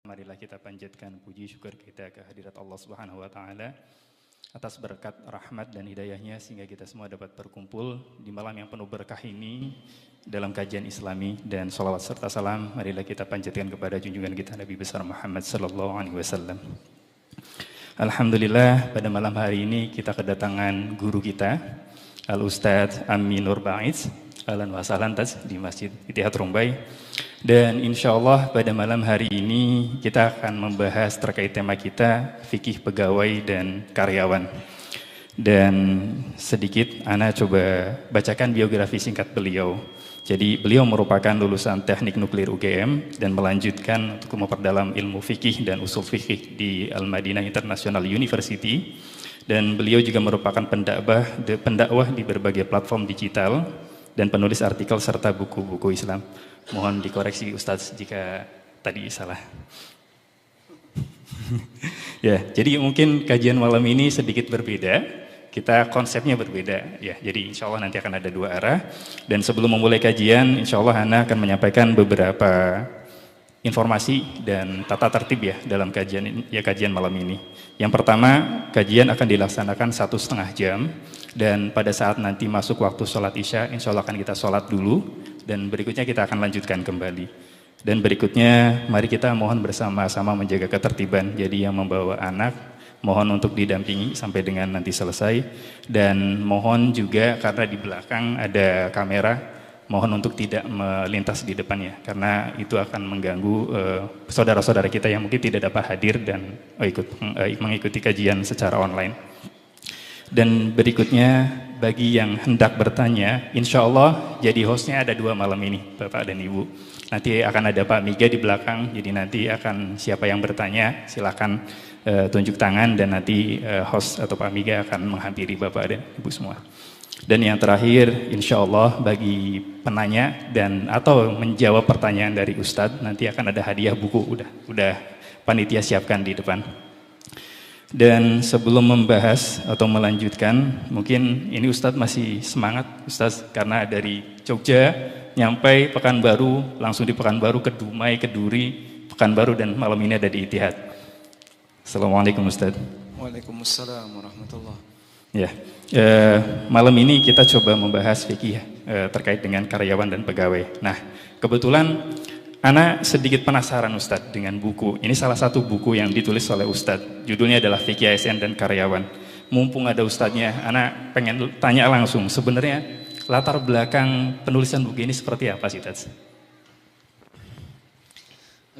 Marilah kita panjatkan puji syukur kita ke hadirat Allah Subhanahu wa taala atas berkat rahmat dan hidayahnya sehingga kita semua dapat berkumpul di malam yang penuh berkah ini dalam kajian Islami, dan salawat serta salam marilah kita panjatkan kepada junjungan kita Nabi besar Muhammad sallallahu alaihi wasallam. Alhamdulillah, pada malam hari ini kita kedatangan guru kita Al-Ustadz Ammi Nur Baiz, ahlan wa sahlan di Masjid Ittihad Rumbai. Dan insya Allah pada malam hari ini kita akan membahas terkait tema kita fikih pegawai dan karyawan. Dan sedikit Ana coba bacakan biografi singkat beliau. Jadi beliau merupakan lulusan Teknik Nuklir UGM dan melanjutkan untuk memperdalam ilmu fikih dan usul fikih di Al-Madinah International University. Dan beliau juga merupakan pendakwah di berbagai platform digital dan penulis artikel serta buku-buku Islam. Mohon dikoreksi Ustadz jika tadi salah. Ya, jadi mungkin kajian malam ini sedikit berbeda. Kita konsepnya berbeda. Ya, jadi insya Allah nanti akan ada dua arah. Dan sebelum memulai kajian, insya Allah Ana akan menyampaikan beberapa informasi dan tata tertib ya dalam kajian malam ini. Yang pertama, kajian akan dilaksanakan 1,5 jam. Dan pada saat nanti masuk waktu sholat isya, insya Allah akan kita sholat dulu. Dan berikutnya kita akan lanjutkan kembali. Dan berikutnya mari kita mohon bersama-sama menjaga ketertiban. Jadi yang membawa anak mohon untuk didampingi sampai dengan nanti selesai. Dan mohon juga karena di belakang ada kamera, mohon untuk tidak melintas di depannya. Karena itu akan mengganggu saudara-saudara kita yang mungkin tidak dapat hadir dan mengikuti kajian secara online. Dan berikutnya bagi yang hendak bertanya, insya Allah jadi hostnya ada 2 malam ini, Bapak dan Ibu. Nanti akan ada Pak Miga di belakang, jadi nanti akan siapa yang bertanya silakan tunjuk tangan dan nanti host atau Pak Miga akan menghampiri Bapak dan Ibu semua. Dan yang terakhir, insya Allah bagi penanya dan atau menjawab pertanyaan dari Ustadz, nanti akan ada hadiah buku, udah panitia siapkan di depan. Dan sebelum membahas atau melanjutkan, mungkin ini Ustadz masih semangat, Ustadz, karena dari Jogja nyampe Pekanbaru, langsung di Pekanbaru ke Dumai, ke Duri, Pekanbaru, dan malam ini ada di Ittihad. Assalamualaikum Ustadz. Waalaikumsalam warahmatullahi. Ya, malam ini kita coba membahas fikih terkait dengan karyawan dan pegawai. Nah, kebetulan Ana sedikit penasaran Ustadz dengan buku. Ini salah satu buku yang ditulis oleh Ustadz. Judulnya adalah Fikih ASN dan Karyawan. Mumpung ada Ustadznya, Ana pengen tanya langsung. Sebenarnya latar belakang penulisan buku ini seperti apa sih, Ustadz?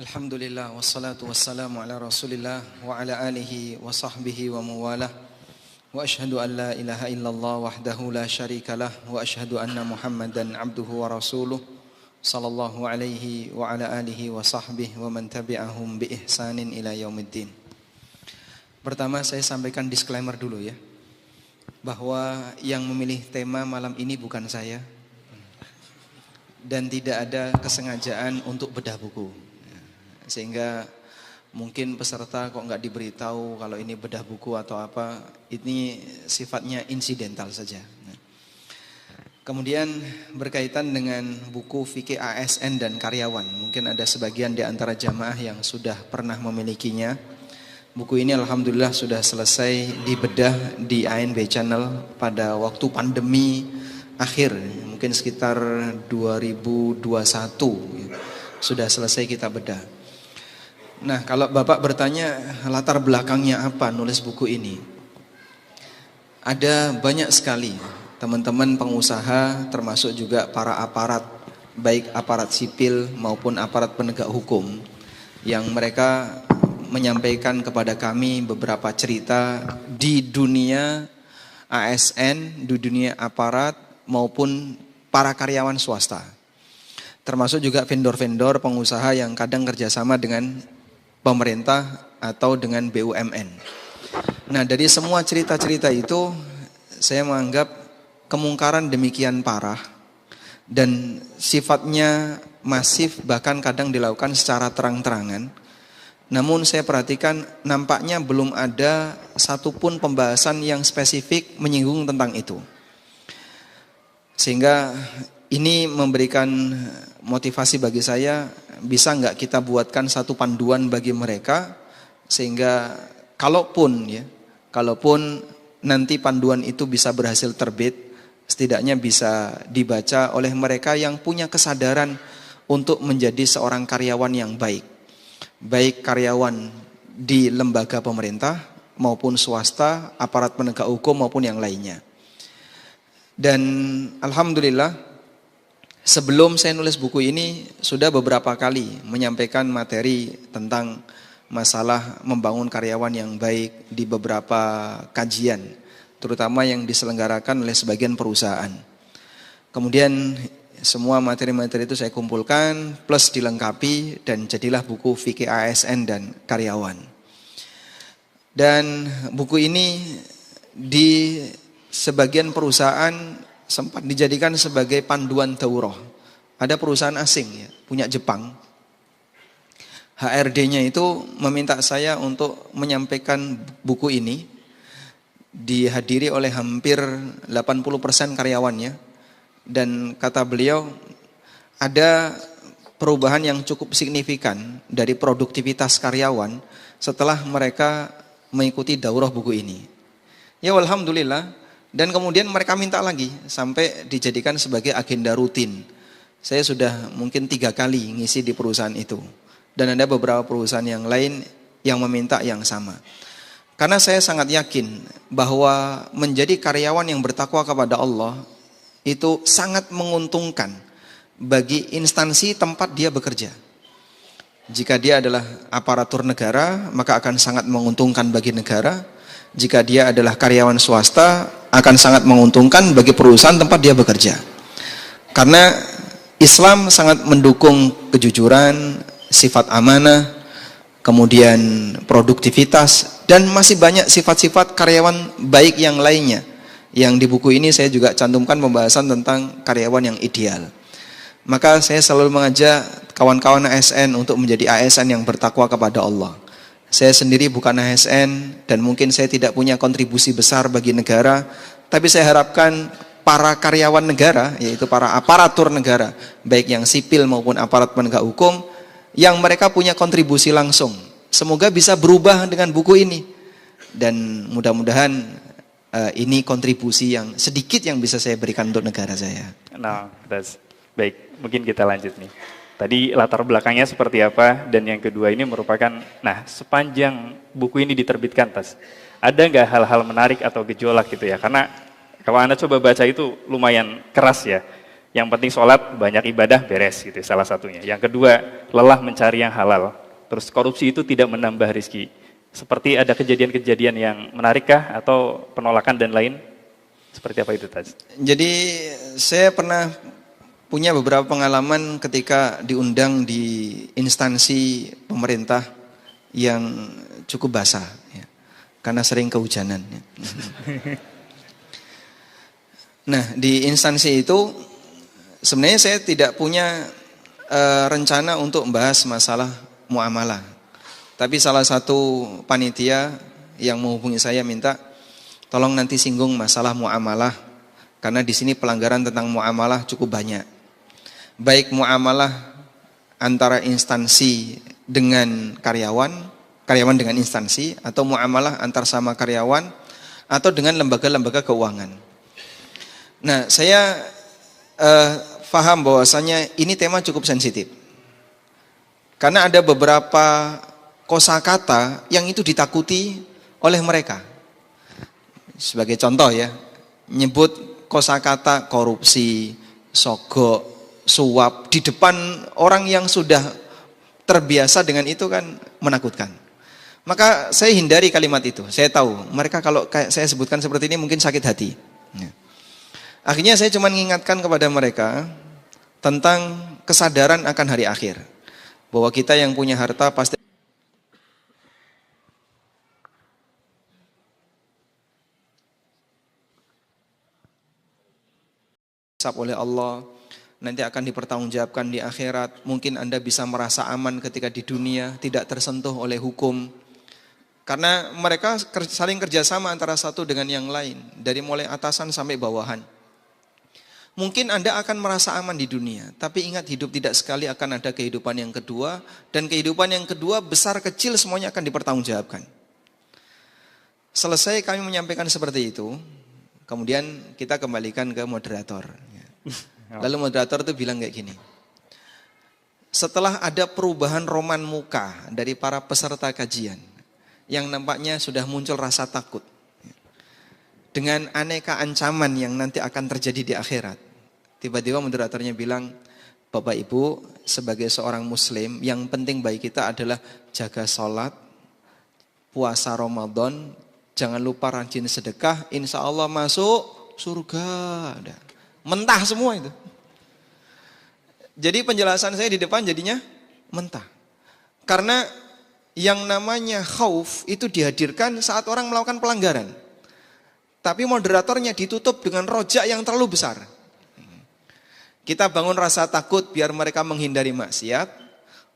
Alhamdulillah, wassalatu wassalamu ala rasulillah wa ala alihi wa sahbihi wa muwalah. Wa ashhadu an la ilaha illallah wahdahu la syarikalah. Wa ashhadu anna Muhammadan abduhu wa rasuluh. Sallallahu alaihi wa ala alihi wa sahbihi wa man tabi'ahum bi ihsanin ila yaumiddin. Pertama saya sampaikan disclaimer dulu ya, bahwa yang memilih tema malam ini bukan saya, dan tidak ada kesengajaan untuk bedah buku. Sehingga mungkin peserta kok nggak diberitahu kalau ini bedah buku atau apa, ini sifatnya insidental saja. Kemudian berkaitan dengan buku Fikih ASN dan Karyawan. Mungkin ada sebagian di antara jamaah yang sudah pernah memilikinya. Buku ini alhamdulillah sudah selesai dibedah di ANB Channel pada waktu pandemi akhir. Mungkin sekitar 2021 sudah selesai kita bedah. Nah, kalau Bapak bertanya latar belakangnya apa nulis buku ini, ada banyak sekali teman-teman pengusaha termasuk juga para aparat, baik aparat sipil maupun aparat penegak hukum, yang mereka menyampaikan kepada kami beberapa cerita di dunia ASN, di dunia aparat maupun para karyawan swasta. Termasuk juga vendor-vendor pengusaha yang kadang kerjasama dengan pemerintah atau dengan BUMN. Nah, dari semua cerita-cerita itu saya menganggap kemungkaran demikian parah dan sifatnya masif, bahkan kadang dilakukan secara terang-terangan. Namun saya perhatikan nampaknya belum ada satupun pembahasan yang spesifik menyinggung tentang itu. Sehingga ini memberikan motivasi bagi saya bisa nggak kita buatkan satu panduan bagi mereka sehingga kalaupun nanti panduan itu bisa berhasil terbit, setidaknya bisa dibaca oleh mereka yang punya kesadaran untuk menjadi seorang karyawan yang baik. Baik karyawan di lembaga pemerintah maupun swasta, aparat penegak hukum maupun yang lainnya. Dan alhamdulillah, sebelum saya nulis buku ini sudah beberapa kali menyampaikan materi tentang masalah membangun karyawan yang baik di beberapa kajian, terutama yang diselenggarakan oleh sebagian perusahaan. Kemudian semua materi-materi itu saya kumpulkan plus dilengkapi dan jadilah buku Fikih ASN dan Karyawan. Dan buku ini di sebagian perusahaan sempat dijadikan sebagai panduan daurah. Ada perusahaan asing ya, punya Jepang. HRD-nya itu meminta saya untuk menyampaikan buku ini, dihadiri oleh hampir 80% karyawannya, dan kata beliau ada perubahan yang cukup signifikan dari produktivitas karyawan setelah mereka mengikuti daurah buku ini. Ya alhamdulillah, dan kemudian mereka minta lagi sampai dijadikan sebagai agenda rutin. Saya sudah mungkin 3 kali ngisi di perusahaan itu. Dan ada beberapa perusahaan yang lain yang meminta yang sama. Karena saya sangat yakin bahwa menjadi karyawan yang bertakwa kepada Allah itu sangat menguntungkan bagi instansi tempat dia bekerja. Jika dia adalah aparatur negara, maka akan sangat menguntungkan bagi negara. Jika dia adalah karyawan swasta, akan sangat menguntungkan bagi perusahaan tempat dia bekerja. Karena Islam sangat mendukung kejujuran, sifat amanah, kemudian produktivitas, dan masih banyak sifat-sifat karyawan baik yang lainnya. Yang di buku ini saya juga cantumkan pembahasan tentang karyawan yang ideal. Maka saya selalu mengajak kawan-kawan ASN untuk menjadi ASN yang bertakwa kepada Allah. Saya sendiri bukan ASN dan mungkin saya tidak punya kontribusi besar bagi negara, tapi saya harapkan para karyawan negara, yaitu para aparatur negara, baik yang sipil maupun aparat penegak hukum, yang mereka punya kontribusi langsung, semoga bisa berubah dengan buku ini. Dan mudah-mudahan ini kontribusi yang sedikit yang bisa saya berikan untuk negara saya. Nah, baik, mungkin kita lanjut nih. Tadi latar belakangnya seperti apa, dan yang kedua ini merupakan, nah sepanjang buku ini diterbitkan, Tas, ada nggak hal-hal menarik atau gejolak gitu ya? Karena kalau Anda coba baca itu lumayan keras ya. Yang penting sholat, banyak ibadah, beres gitu salah satunya. Yang kedua, lelah mencari yang halal. Terus korupsi itu tidak menambah rezeki. Seperti ada kejadian-kejadian yang menarikkah atau penolakan dan lain? Seperti apa itu, Tas? Jadi saya pernah punya beberapa pengalaman ketika diundang di instansi pemerintah yang cukup basah ya, karena sering kehujanan ya. Nah, di instansi itu sebenarnya saya tidak punya rencana untuk membahas masalah muamalah. Tapi salah satu panitia yang menghubungi saya minta, tolong nanti singgung masalah muamalah, karena di sini pelanggaran tentang muamalah cukup banyak. Baik muamalah antara instansi dengan karyawan, karyawan dengan instansi, atau muamalah antar sama karyawan, atau dengan lembaga-lembaga keuangan. Nah, saya paham bahwasanya ini tema cukup sensitif. Karena ada beberapa kosakata yang itu ditakuti oleh mereka. Sebagai contoh ya, nyebut kosakata korupsi, sogok, suap di depan orang yang sudah terbiasa dengan itu kan menakutkan. Maka saya hindari kalimat itu. Saya tahu mereka kalau kayak saya sebutkan seperti ini mungkin sakit hati. Akhirnya saya cuma mengingatkan kepada mereka tentang kesadaran akan hari akhir. Bahwa kita yang punya harta pasti dihisab oleh Allah, nanti akan dipertanggungjawabkan di akhirat. Mungkin Anda bisa merasa aman ketika di dunia, tidak tersentuh oleh hukum. Karena mereka saling kerjasama antara satu dengan yang lain, dari mulai atasan sampai bawahan. Mungkin Anda akan merasa aman di dunia, tapi ingat hidup tidak sekali akan ada kehidupan yang kedua, dan kehidupan yang kedua besar kecil semuanya akan dipertanggungjawabkan. Selesai kami menyampaikan seperti itu, kemudian kita kembalikan ke moderator. Lalu moderator itu bilang kayak gini, setelah ada perubahan roman muka dari para peserta kajian, yang nampaknya sudah muncul rasa takut, dengan aneka ancaman yang nanti akan terjadi di akhirat. Tiba-tiba moderatornya bilang, Bapak Ibu sebagai seorang muslim, yang penting bagi kita adalah jaga sholat, puasa Ramadan, jangan lupa rajin sedekah, insya Allah masuk surga. Mentah semua itu. Jadi penjelasan saya di depan jadinya mentah. Karena yang namanya khauf itu dihadirkan saat orang melakukan pelanggaran. Tapi moderatornya ditutup dengan rojak yang terlalu besar. Kita bangun rasa takut biar mereka menghindari maksiat.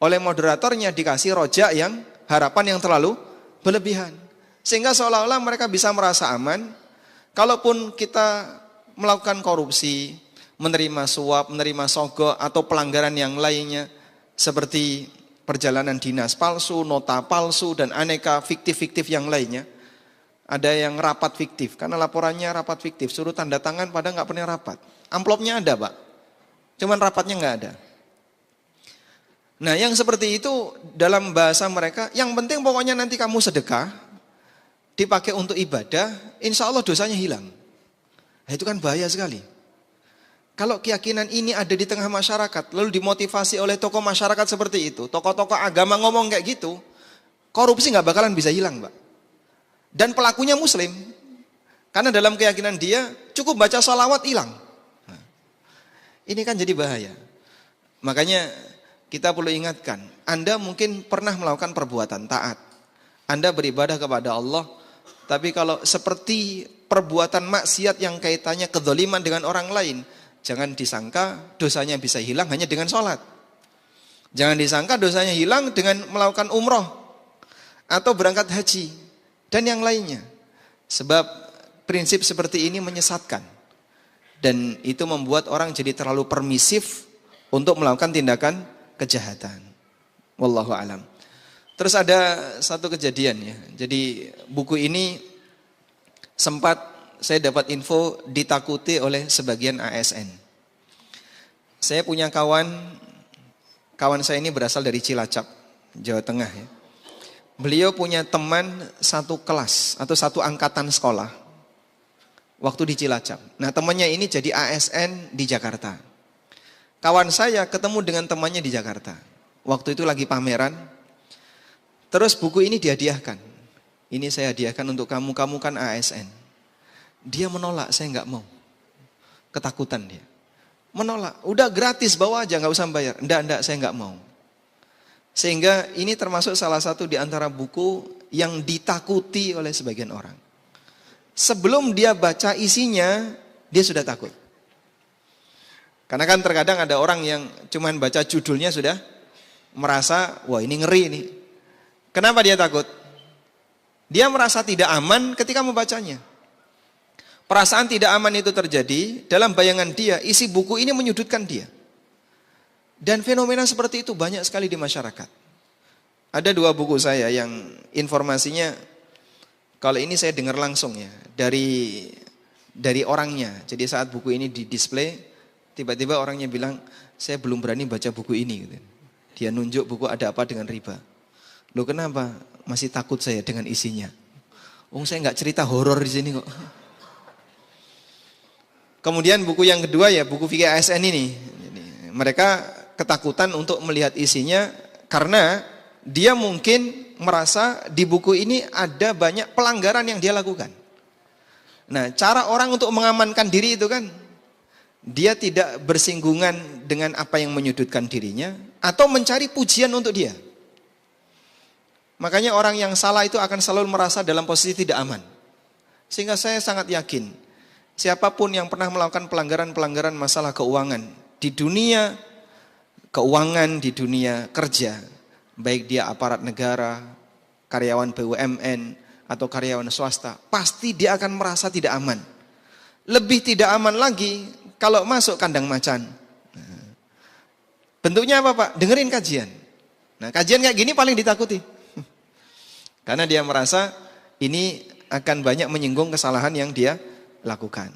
Oleh moderatornya dikasih rojak yang harapan yang terlalu berlebihan. Sehingga seolah-olah mereka bisa merasa aman. Kalaupun kita melakukan korupsi, menerima suap, menerima sogok, atau pelanggaran yang lainnya. Seperti perjalanan dinas palsu, nota palsu, dan aneka fiktif-fiktif yang lainnya. Ada yang rapat fiktif, karena laporannya rapat fiktif, suruh tanda tangan pada nggak pernah rapat. Amplopnya ada Pak, cuman rapatnya nggak ada. Nah yang seperti itu dalam bahasa mereka, yang penting pokoknya nanti kamu sedekah, dipakai untuk ibadah, insya Allah dosanya hilang. Nah, itu kan bahaya sekali. Kalau keyakinan ini ada di tengah masyarakat, lalu dimotivasi oleh tokoh masyarakat seperti itu, tokoh-tokoh agama ngomong kayak gitu, korupsi nggak bakalan bisa hilang Pak. Dan pelakunya muslim. Karena dalam keyakinan dia cukup baca sholawat hilang. Nah, ini kan jadi bahaya. Makanya kita perlu ingatkan, Anda mungkin pernah melakukan perbuatan taat. Anda beribadah kepada Allah, tapi kalau seperti perbuatan maksiat yang kaitannya kedzaliman dengan orang lain, jangan disangka dosanya bisa hilang hanya dengan sholat. Jangan disangka dosanya hilang dengan melakukan umroh atau berangkat haji dan yang lainnya. Sebab prinsip seperti ini menyesatkan. Dan itu membuat orang jadi terlalu permisif untuk melakukan tindakan kejahatan. Wallahu alam. Terus ada satu kejadian ya. Jadi buku ini sempat saya dapat info ditakuti oleh sebagian ASN. Saya punya kawan saya ini berasal dari Cilacap, Jawa Tengah ya. Beliau punya teman satu kelas atau satu angkatan sekolah waktu di Cilacap. Nah temannya ini jadi ASN di Jakarta. Kawan saya ketemu dengan temannya di Jakarta. Waktu itu lagi pameran. Terus buku ini dihadiahkan. Ini saya hadiahkan untuk kamu, kamu kan ASN. Dia menolak, saya nggak mau. Ketakutan dia. Menolak, udah gratis bawa aja, nggak usah bayar. Enggak, saya nggak mau. Sehingga ini termasuk salah satu di antara buku yang ditakuti oleh sebagian orang. Sebelum dia baca isinya, dia sudah takut. Karena kan terkadang ada orang yang cuman baca judulnya sudah merasa, wah ini ngeri ini. Kenapa dia takut? Dia merasa tidak aman ketika membacanya. Perasaan tidak aman itu terjadi dalam bayangan dia, isi buku ini menyudutkan dia. Dan fenomena seperti itu banyak sekali di masyarakat. Ada 2 buku saya yang informasinya, kalau ini saya dengar langsung ya, dari orangnya. Jadi saat buku ini di display, tiba-tiba orangnya bilang, saya belum berani baca buku ini. Dia nunjuk buku ada apa dengan riba. Loh kenapa? Masih takut saya dengan isinya. Saya nggak cerita horor di sini kok. Kemudian buku yang kedua ya, buku fikih ASN ini. Jadi, mereka ketakutan untuk melihat isinya karena dia mungkin merasa di buku ini ada banyak pelanggaran yang dia lakukan. Nah, cara orang untuk mengamankan diri itu kan dia tidak bersinggungan dengan apa yang menyudutkan dirinya atau mencari pujian untuk dia. Makanya orang yang salah itu akan selalu merasa dalam posisi tidak aman. Sehingga saya sangat yakin siapapun yang pernah melakukan pelanggaran-pelanggaran masalah keuangan di dunia keuangan, di dunia kerja, baik dia aparat negara, karyawan BUMN, atau karyawan swasta, pasti dia akan merasa tidak aman. Lebih tidak aman lagi kalau masuk kandang macan. Bentuknya apa Pak? Dengerin kajian. Nah kajian kayak gini paling ditakuti. Karena dia merasa ini akan banyak menyinggung kesalahan yang dia lakukan.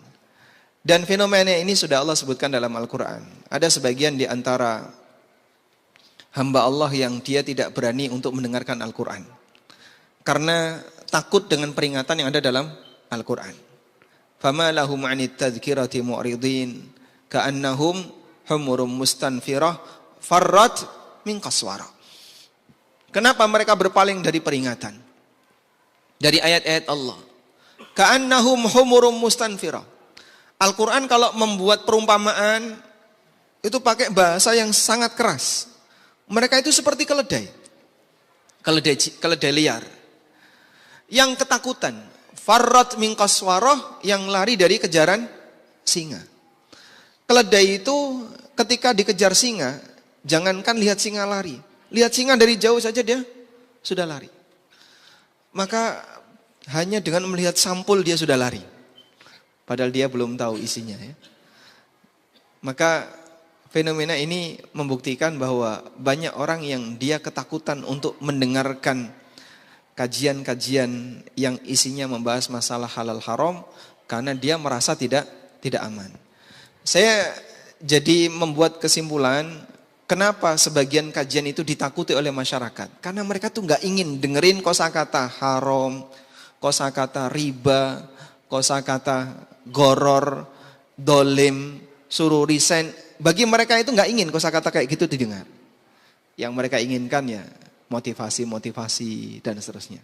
Dan fenomena ini sudah Allah sebutkan dalam Al-Quran. Ada sebagian di antara hamba Allah yang dia tidak berani untuk mendengarkan Al-Quran. Karena takut dengan peringatan yang ada dalam Al-Quran. فَمَا لَهُمْ عَنِ التَّذْكِرَةِ مُعْرِضِينَ كَأَنَّهُمْ حُمُرٌ مُسْتَنْفِرَةٌ فَرَّتْ مِنْ قَسْوَرَةٍ. Kenapa mereka berpaling dari peringatan? Dari ayat-ayat Allah. كَأَنَّهُمْ حُمُرٌ مُسْتَنْفِرَةٌ. Al-Quran kalau membuat perumpamaan, itu pakai bahasa yang sangat keras. Mereka itu seperti keledai. Keledai liar. Yang ketakutan. Farrat min qaswarah, yang lari dari kejaran singa. Keledai itu ketika dikejar singa, jangankan lihat singa lari. Lihat singa dari jauh saja dia sudah lari. Maka hanya dengan melihat sampul dia sudah lari. Padahal dia belum tahu isinya ya. Maka fenomena ini membuktikan bahwa banyak orang yang dia ketakutan untuk mendengarkan kajian-kajian yang isinya membahas masalah halal haram karena dia merasa tidak aman. Saya jadi membuat kesimpulan kenapa sebagian kajian itu ditakuti oleh masyarakat. Karena mereka tuh nggak ingin dengerin kosakata haram, kosakata riba, kosakata goror, dolim, suruh resign. Bagi mereka itu nggak ingin kosakata kayak gitu didengar. Yang mereka inginkan ya motivasi-motivasi dan seterusnya.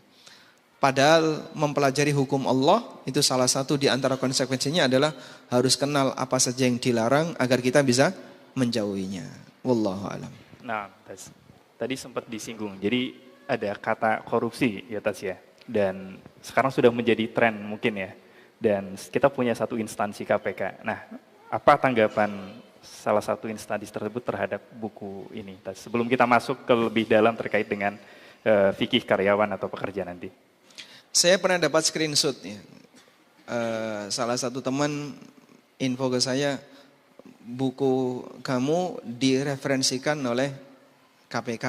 Padahal mempelajari hukum Allah itu salah satu di antara konsekuensinya adalah harus kenal apa saja yang dilarang agar kita bisa menjauhinya. Wallahu a'lam. Nah, tadi sempat disinggung. Jadi ada kata korupsi ya Tas ya. Dan sekarang sudah menjadi tren mungkin ya. Dan kita punya satu instansi KPK. Nah, apa tanggapan salah satu instansi tersebut terhadap buku ini? Sebelum kita masuk ke lebih dalam terkait dengan fikih karyawan atau pekerja nanti. Saya pernah dapat screenshot ya. Salah satu teman info ke saya, buku kamu direferensikan oleh KPK.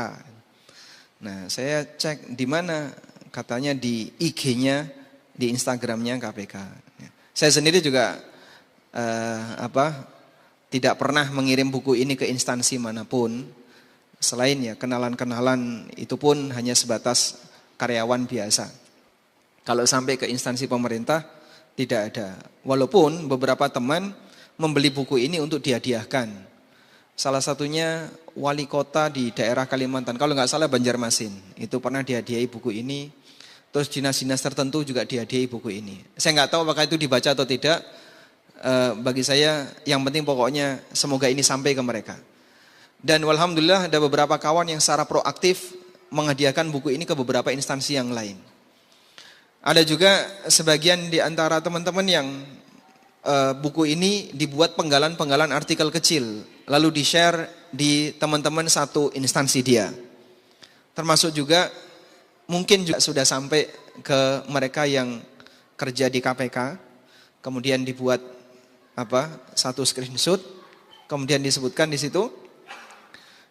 Nah, saya cek di mana, katanya di IG-nya, di Instagram-nya KPK. Saya sendiri juga tidak pernah mengirim buku ini ke instansi manapun. Selain ya kenalan-kenalan itu pun hanya sebatas karyawan biasa. Kalau sampai ke instansi pemerintah tidak ada. Walaupun beberapa teman membeli buku ini untuk dihadiahkan. Salah satunya wali kota di daerah Kalimantan, kalau nggak salah Banjarmasin, itu pernah dihadiahi buku ini. Terus dinas-dinas tertentu juga dihadiahi buku ini. Saya nggak tahu apakah itu dibaca atau tidak. Bagi saya yang penting pokoknya semoga ini sampai ke mereka. Dan alhamdulillah ada beberapa kawan yang secara proaktif menghadiahkan buku ini ke beberapa instansi yang lain. Ada juga sebagian di antara teman-teman yang buku ini dibuat penggalan-penggalan artikel kecil lalu di-share di teman-teman satu instansi dia. Termasuk juga mungkin juga sudah sampai ke mereka yang kerja di KPK, kemudian dibuat satu screenshot, kemudian disebutkan di situ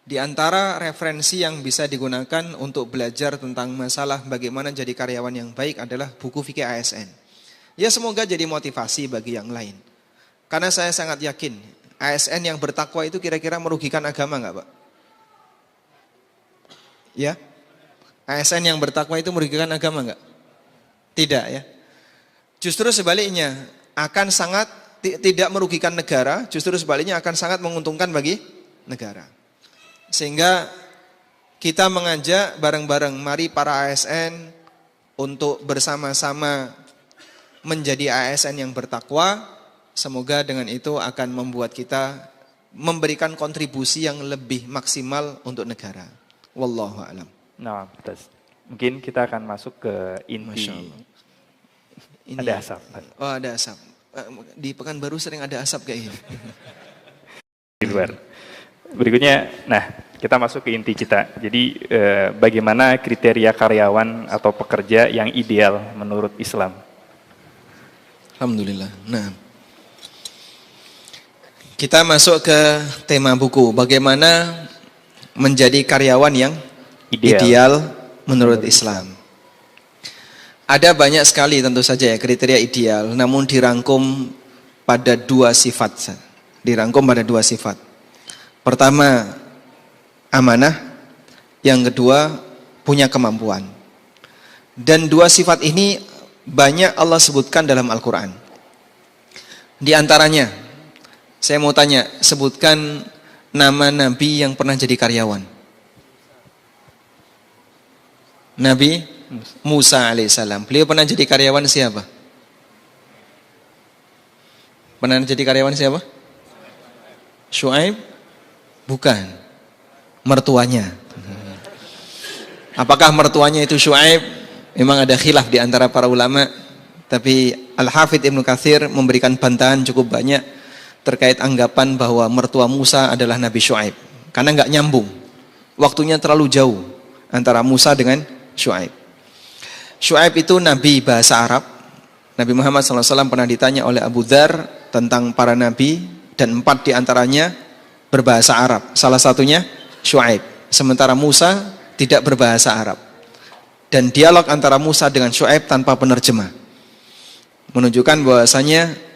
di antara referensi yang bisa digunakan untuk belajar tentang masalah bagaimana jadi karyawan yang baik adalah buku fikih ASN. Ya semoga jadi motivasi bagi yang lain. Karena saya sangat yakin ASN yang bertakwa itu kira-kira merugikan agama enggak, Pak? Ya? ASN yang bertakwa itu merugikan agama enggak? Tidak ya. Justru sebaliknya akan sangat tidak merugikan negara, justru sebaliknya akan sangat menguntungkan bagi negara. Sehingga kita mengajak bareng-bareng, mari para ASN untuk bersama-sama menjadi ASN yang bertakwa. Semoga dengan itu akan membuat kita memberikan kontribusi yang lebih maksimal untuk negara. Wallahu a'lam. Nah, mungkin kita akan masuk ke inti. Ini ada asap. Oh, ada asap. Di Pekanbaru sering ada asap kayak gini. Di luar. Berikutnya, nah kita masuk ke inti kita. Jadi bagaimana kriteria karyawan atau pekerja yang ideal menurut Islam? Alhamdulillah. Nah, Kita masuk ke tema buku. Bagaimana menjadi karyawan yang ideal menurut Islam. Ada banyak sekali tentu saja ya kriteria ideal, namun dirangkum pada dua sifat. Pertama, amanah. Yang kedua, punya kemampuan. Dan dua sifat ini banyak Allah sebutkan dalam Al-Quran. Di antaranya, saya mau tanya, sebutkan nama Nabi yang pernah jadi karyawan. Nabi Musa alaihissalam. Beliau pernah jadi karyawan siapa? Pernah jadi karyawan siapa? Syuaib? Bukan. Mertuanya. Apakah mertuanya itu Syuaib? Memang ada khilaf di antara para ulama. Tapi Al-Hafidz Ibnu Katsir memberikan bantahan cukup banyak terkait anggapan bahwa mertua Musa adalah Nabi Syuaib. Karena nggak nyambung. Waktunya terlalu jauh antara Musa dengan Syuaib. Syuaib itu nabi bahasa Arab. Nabi Muhammad SAW pernah ditanya oleh Abu Dzar tentang para nabi dan 4 diantaranya berbahasa Arab. Salah satunya Syuaib. Sementara Musa tidak berbahasa Arab. Dan dialog antara Musa dengan Syuaib tanpa penerjemah. Menunjukkan bahwasanya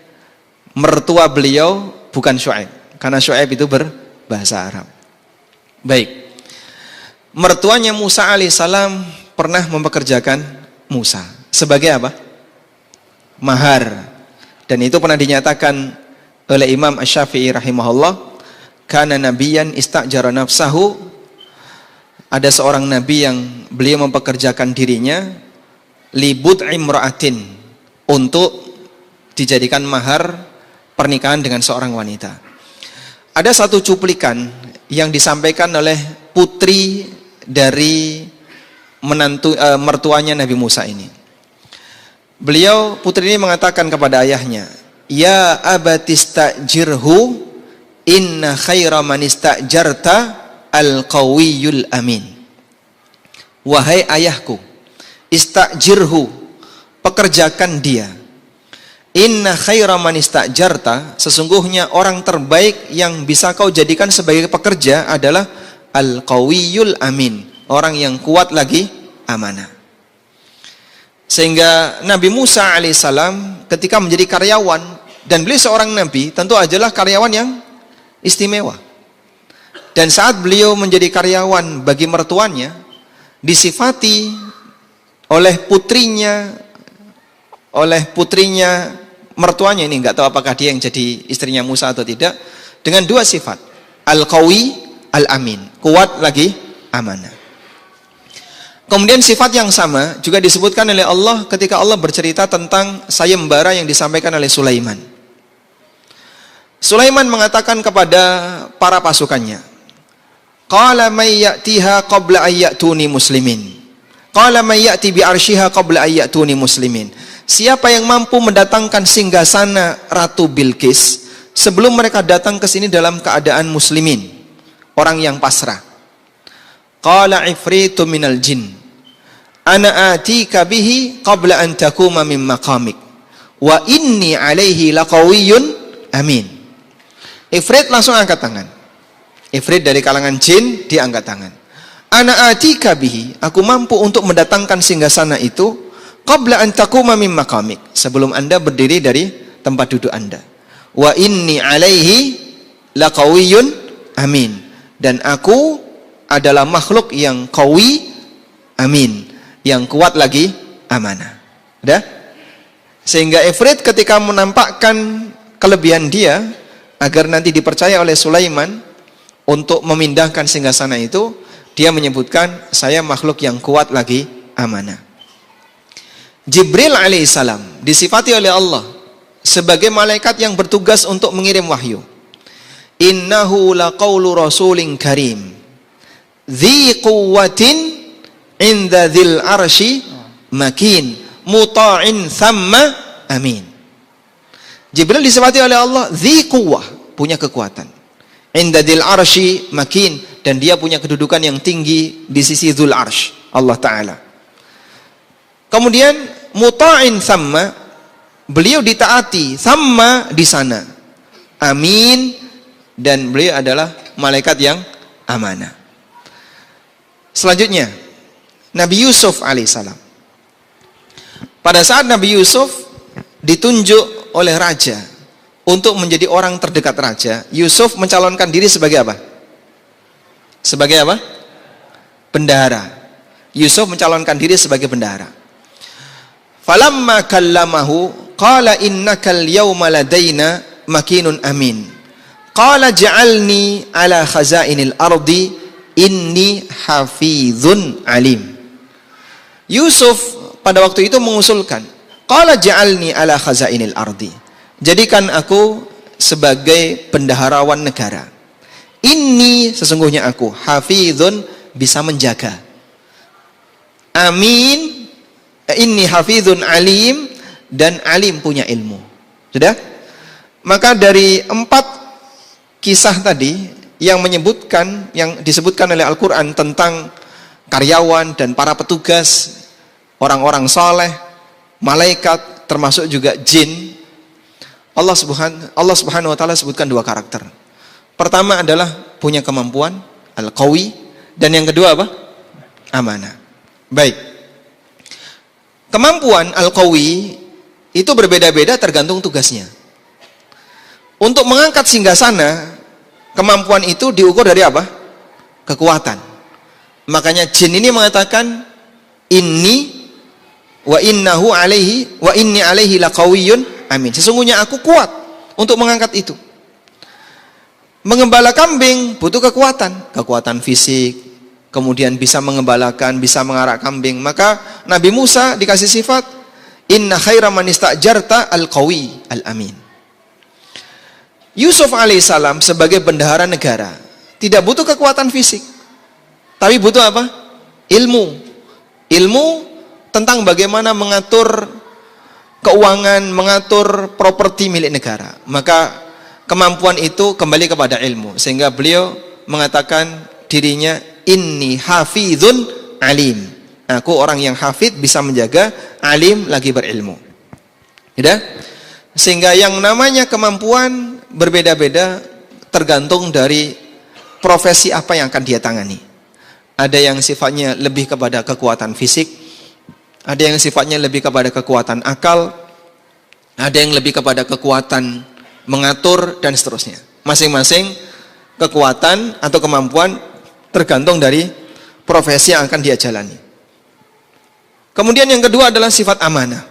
mertua beliau bukan Syuaib. Karena Syuaib itu berbahasa Arab. Baik. Mertuanya Musa alaihissalam pernah mempekerjakan Musa sebagai apa? Mahar. Dan itu pernah dinyatakan oleh Imam Asy-Syafi'i rahimahullah, kana nabiyan istajara nafsahu. Ada seorang nabi yang beliau mempekerjakan dirinya libut imra'atin, untuk dijadikan mahar pernikahan dengan seorang wanita. Ada satu cuplikan yang disampaikan oleh putri dari mertuanya Nabi Musa ini. Putri ini mengatakan kepada ayahnya, ya abatistajirhu inna khaira man istajarta al-qawiyul amin. Wahai ayahku, istajirhu, pekerjakan dia. Inna khaira man istajarta, sesungguhnya orang terbaik yang bisa kau jadikan sebagai pekerja adalah al-qawiyul amin, orang yang kuat lagi amanah. Sehingga Nabi Musa alaihissalam ketika menjadi karyawan, dan beliau seorang nabi, tentu adalah karyawan yang istimewa. Dan saat beliau menjadi karyawan bagi mertuanya, disifati oleh putrinya mertuanya ini, nggak tahu apakah dia yang jadi istrinya Musa atau tidak, dengan dua sifat, al-qawi, al-amin, kuat lagi amanah. Kemudian sifat yang sama juga disebutkan oleh Allah ketika Allah bercerita tentang sayembara yang disampaikan oleh Sulaiman. Sulaiman mengatakan kepada para pasukannya, qala may ya'tiha qabla ay ya'tuni muslimin. Qala may ya'ti bi arsyiha qabla ay ya'tuni muslimin. Siapa yang mampu mendatangkan singgasana Ratu Bilqis sebelum mereka datang ke sini dalam keadaan muslimin, orang yang pasrah. Qala ifritu minal jin, ana atika bihi qabla an takuma min maqamik wa inni alaihi laqawiyyun amin. Ifrit langsung angkat tangan. Ifrit dari kalangan jin, dia angkat tangan. Ana atika bihi, aku mampu untuk mendatangkan singgasana itu qabla an takuma min maqamik, sebelum Anda berdiri dari tempat duduk Anda. Wa inni alaihi laqawiyyun amin, dan aku adalah makhluk yang qawi amin, yang kuat lagi amanah. Udah? Sehingga Ifrit ketika menampakkan kelebihan dia agar nanti dipercaya oleh Sulaiman untuk memindahkan singgasana itu, dia menyebutkan, saya makhluk yang kuat lagi amanah. Jibril alaihissalam disifati oleh Allah sebagai malaikat yang bertugas untuk mengirim wahyu. Innahu laqaulu rasulin karim dzi quwwatin inda dzil arsy makin muta'in thamma amin. Jibril disifati oleh Allah dzi quwwah, punya kekuatan. Inda dzil arsy makin, dan dia punya kedudukan yang tinggi di sisi dzul arsy Allah Ta'ala. Kemudian muta'in thamma, beliau ditaati, thamma di sana, amin, dan beliau adalah malaikat yang amanah. Selanjutnya, Nabi Yusuf alaihissalam. Pada saat Nabi Yusuf ditunjuk oleh raja untuk menjadi orang terdekat raja, Yusuf mencalonkan diri sebagai apa? Sebagai apa? Bendahara. Yusuf mencalonkan diri sebagai bendahara. Falamma kallamahu qala innakal yawma ladaina makinun amin. Qala ja'alni ala khazainil ardi inni hafizun alim. Yusuf pada waktu itu mengusulkan, qala ja'alni ala khazainil ardi. Jadikan aku sebagai bendaharawan negara. Inni, sesungguhnya aku, hafizun, bisa menjaga. Amin, inni hafizun alim, dan alim punya ilmu. Sudah? Maka dari 4 kisah tadi yang menyebutkan, yang disebutkan oleh Al-Quran tentang karyawan dan para petugas, orang-orang saleh, malaikat, termasuk juga jin, Allah subhanahu wa ta'ala sebutkan 2 karakter. Pertama adalah punya kemampuan, al-qawi, dan yang kedua apa? Amanah. Baik. Kemampuan al-qawi itu berbeda-beda tergantung tugasnya. Untuk mengangkat singgasana, kemampuan itu diukur dari apa? Kekuatan. Makanya jin ini mengatakan, inni wa innahu alaihi wa inni alaihi laqawiyyun amin. Sesungguhnya aku kuat untuk mengangkat itu. Mengembala kambing butuh kekuatan fisik, kemudian bisa mengembalakan, bisa mengarak kambing. Maka Nabi Musa dikasih sifat, inna khaira man istajarta al-qawi al-amin. Yusuf alaihissalam sebagai bendahara negara tidak butuh kekuatan fisik, tapi butuh apa? Ilmu tentang bagaimana mengatur keuangan, mengatur properti milik negara. Maka kemampuan itu kembali kepada ilmu, sehingga beliau mengatakan dirinya inni hafizun alim. Aku orang yang hafid, bisa menjaga, alim lagi berilmu. Ya? Sehingga yang namanya kemampuan berbeda-beda tergantung dari profesi apa yang akan dia tangani. Ada yang sifatnya lebih kepada kekuatan fisik, ada yang sifatnya lebih kepada kekuatan akal, ada yang lebih kepada kekuatan mengatur, dan seterusnya. Masing-masing kekuatan atau kemampuan tergantung dari profesi yang akan dia jalani. Kemudian yang kedua adalah sifat amanah.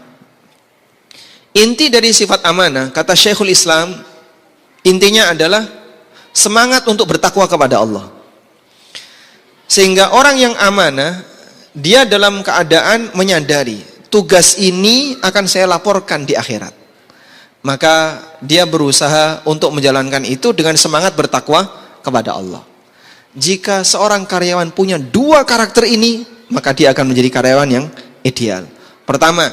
Inti dari sifat amanah, kata Syekhul Islam, intinya adalah semangat untuk bertakwa kepada Allah. Sehingga orang yang amanah, dia dalam keadaan menyadari tugas ini akan saya laporkan di akhirat. Maka dia berusaha untuk menjalankan itu dengan semangat bertakwa kepada Allah. Jika seorang karyawan punya 2 karakter ini, maka dia akan menjadi karyawan yang ideal. Pertama,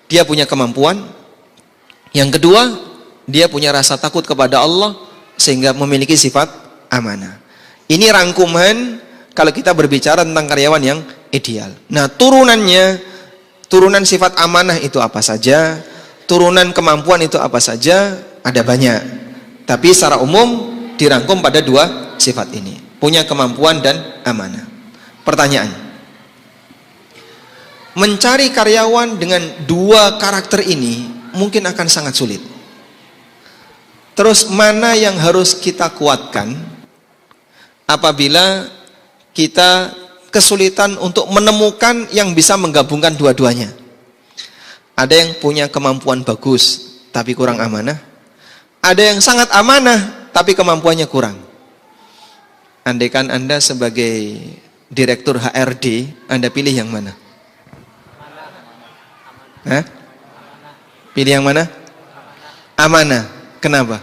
dia punya kemampuan. Yang kedua, dia punya rasa takut kepada Allah, sehingga memiliki sifat amanah. Ini rangkuman kalau kita berbicara tentang karyawan yang ideal. Nah, turunan sifat amanah itu apa saja, turunan kemampuan itu apa saja, ada banyak. Tapi secara umum dirangkum pada 2 sifat ini, punya kemampuan dan amanah. Pertanyaan, mencari karyawan dengan 2 karakter ini mungkin akan sangat sulit. Terus mana yang harus kita kuatkan apabila kita kesulitan untuk menemukan yang bisa menggabungkan dua-duanya? Ada yang punya kemampuan bagus tapi kurang amanah, ada yang sangat amanah tapi kemampuannya kurang. Andaikan Anda sebagai direktur HRD, Anda pilih yang mana? Hah? Pilih yang mana? Amanah. Kenapa?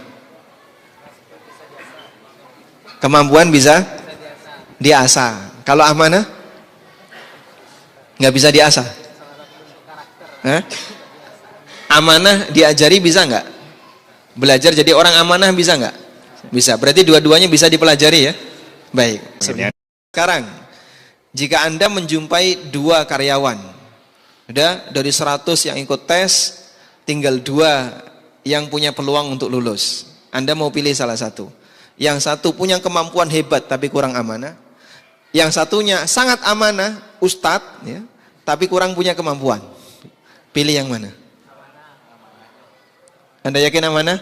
Kemampuan bisa diasah. Kalau amanah nggak bisa diasah. Hah? Amanah diajari bisa nggak? Belajar jadi orang amanah bisa nggak? Bisa. Berarti dua-duanya bisa dipelajari ya. Baik. Sekarang, jika Anda menjumpai 2 karyawan, udah dari 100 yang ikut tes, tinggal 2 yang punya peluang untuk lulus. Anda mau pilih salah satu. Yang satu punya kemampuan hebat tapi kurang amanah. Yang satunya sangat amanah, ustadz, ya, tapi kurang punya kemampuan. Pilih yang mana? Anda yakin amanah?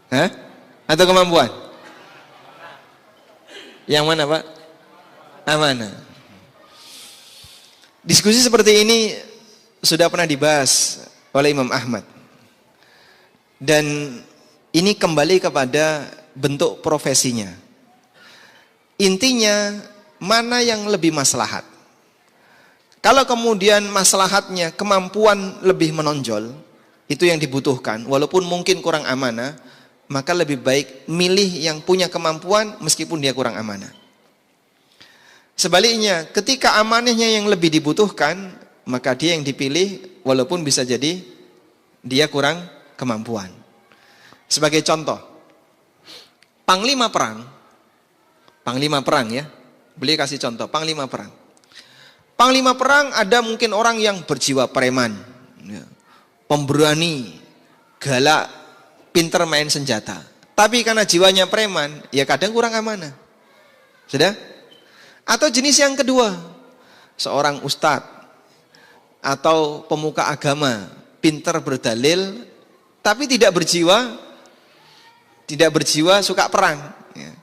Hah? Atau kemampuan? Yang mana, Pak? Amanah. Diskusi seperti ini sudah pernah dibahas oleh Imam Ahmad. Dan ini kembali kepada bentuk profesinya. Intinya, mana yang lebih maslahat? Kalau kemudian maslahatnya kemampuan lebih menonjol, itu yang dibutuhkan, walaupun mungkin kurang amanah, maka lebih baik milih yang punya kemampuan meskipun dia kurang amanah. Sebaliknya, ketika amanahnya yang lebih dibutuhkan, maka dia yang dipilih walaupun bisa jadi dia kurang kemampuan. Sebagai contoh, panglima perang ya. Beliau kasih contoh, panglima perang. Panglima perang ada mungkin orang yang berjiwa preman, ya, pemberani, galak, pinter main senjata. Tapi karena jiwanya preman, ya kadang kurang amanah. Sudah? Atau jenis yang kedua, seorang ustadz atau pemuka agama, pinter berdalil, tapi tidak berjiwa suka perang. Ya.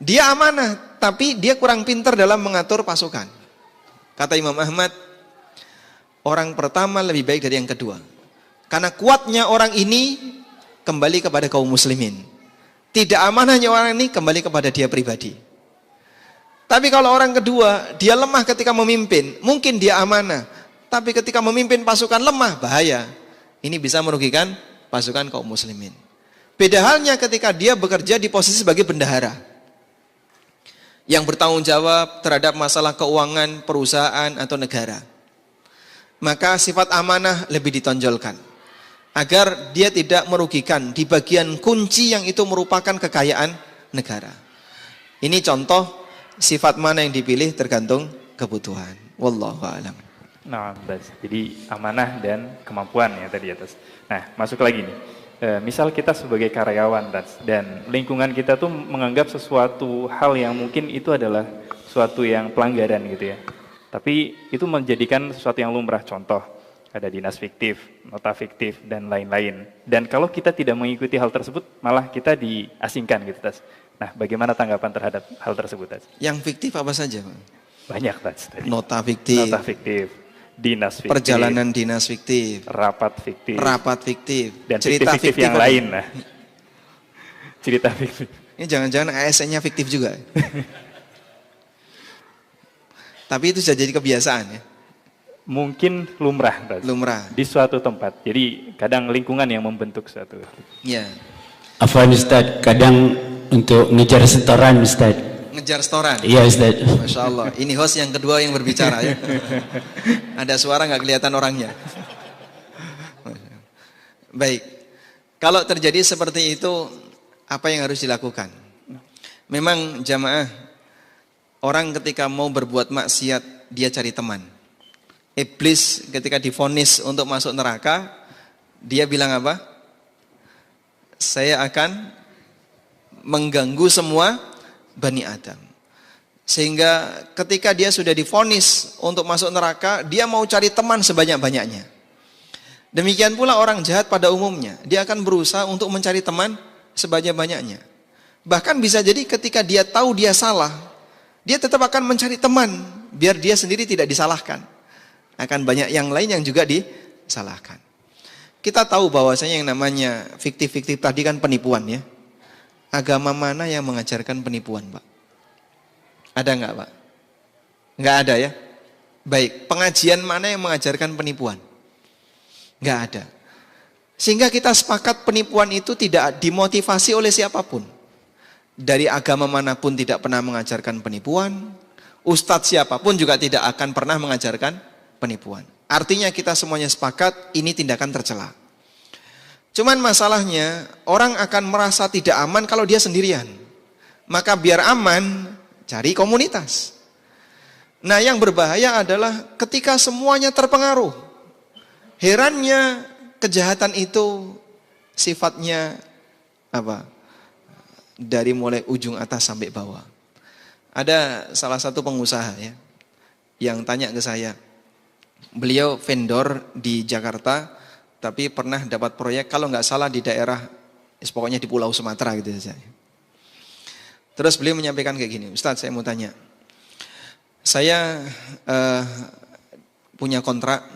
Dia amanah, tapi dia kurang pinter dalam mengatur pasukan. Kata Imam Ahmad, orang pertama lebih baik dari yang kedua. Karena kuatnya orang ini kembali kepada kaum muslimin. Tidak amanahnya orang ini kembali kepada dia pribadi. Tapi kalau orang kedua, dia lemah ketika memimpin, mungkin dia amanah. Tapi ketika memimpin pasukan lemah, bahaya. Ini bisa merugikan pasukan kaum muslimin. Beda halnya ketika dia bekerja di posisi sebagai bendahara, yang bertanggung jawab terhadap masalah keuangan perusahaan atau negara. Maka sifat amanah lebih ditonjolkan, agar dia tidak merugikan di bagian kunci yang itu merupakan kekayaan negara. Ini contoh sifat mana yang dipilih tergantung kebutuhan. Wallahu a'lam. Nah, jadi amanah dan kemampuan ya tadi atas. Nah, masuk lagi nih. Misal kita sebagai karyawan dan lingkungan kita tuh menganggap sesuatu hal yang mungkin itu adalah suatu yang pelanggaran gitu ya. Tapi itu menjadikan sesuatu yang lumrah. Contoh, ada dinas fiktif, nota fiktif, dan lain-lain. Dan kalau kita tidak mengikuti hal tersebut, malah kita diasingkan gitu, Tas. Nah, bagaimana tanggapan terhadap hal tersebut, Tas? Yang fiktif apa saja, Pak? Banyak, Tas. Nota fiktif. Nota fiktif. Dinas fiktif, perjalanan dinas fiktif, rapat fiktif, dan cerita fiktif yang lain. Nah, cerita fiktif. Ini jangan-jangan ASN-nya fiktif juga. Tapi itu sudah jadi kebiasaan ya. Mungkin lumrah, lumrah di suatu tempat. Jadi kadang lingkungan yang membentuk suatu. Ya. Afwan Ustaz, kadang untuk ngejar setoran Ustaz. Ngejar setoran? Iya Ustaz. Masya Allah, ini host yang kedua yang berbicara ya. Ada suara nggak kelihatan orangnya. Baik, kalau terjadi seperti itu, apa yang harus dilakukan? Memang jamaah, orang ketika mau berbuat maksiat, dia cari teman. Iblis ketika divonis untuk masuk neraka, dia bilang apa? Saya akan mengganggu semua Bani Adam. Sehingga ketika dia sudah divonis untuk masuk neraka, dia mau cari teman sebanyak-banyaknya. Demikian pula orang jahat pada umumnya, dia akan berusaha untuk mencari teman sebanyak-banyaknya. Bahkan bisa jadi ketika dia tahu dia salah, dia tetap akan mencari teman biar dia sendiri tidak disalahkan. Akan banyak yang lain yang juga disalahkan. Kita tahu bahwasanya yang namanya fiktif-fiktif tadi kan penipuan ya. Agama mana yang mengajarkan penipuan, Pak? Ada nggak, Pak? Nggak ada ya? Baik, pengajian mana yang mengajarkan penipuan? Nggak ada. Sehingga kita sepakat penipuan itu tidak dimotivasi oleh siapapun. Dari agama manapun tidak pernah mengajarkan penipuan. Ustadz siapapun juga tidak akan pernah mengajarkan penipuan. Artinya kita semuanya sepakat ini tindakan tercela. Cuman masalahnya orang akan merasa tidak aman kalau dia sendirian. Maka biar aman, cari komunitas. Nah, yang berbahaya adalah ketika semuanya terpengaruh. Herannya kejahatan itu sifatnya apa? dari mulai ujung atas sampai bawah. Ada salah satu pengusaha ya yang tanya ke saya. Beliau vendor di Jakarta, tapi pernah dapat proyek kalau nggak salah di daerah, pokoknya di Pulau Sumatera gitu saja. Terus beliau menyampaikan kayak gini, Ustadz saya mau tanya, saya punya kontrak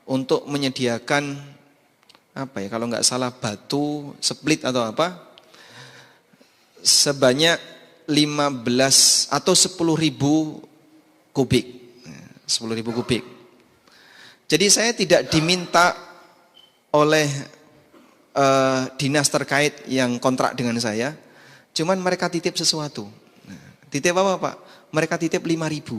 untuk menyediakan apa ya, kalau nggak salah batu split atau apa, sebanyak 15 atau 10.000 kubik. 10.000 kubik. Jadi saya tidak diminta oleh dinas terkait yang kontrak dengan saya, cuman mereka titip sesuatu. Titip apa Pak? Mereka titip 5.000.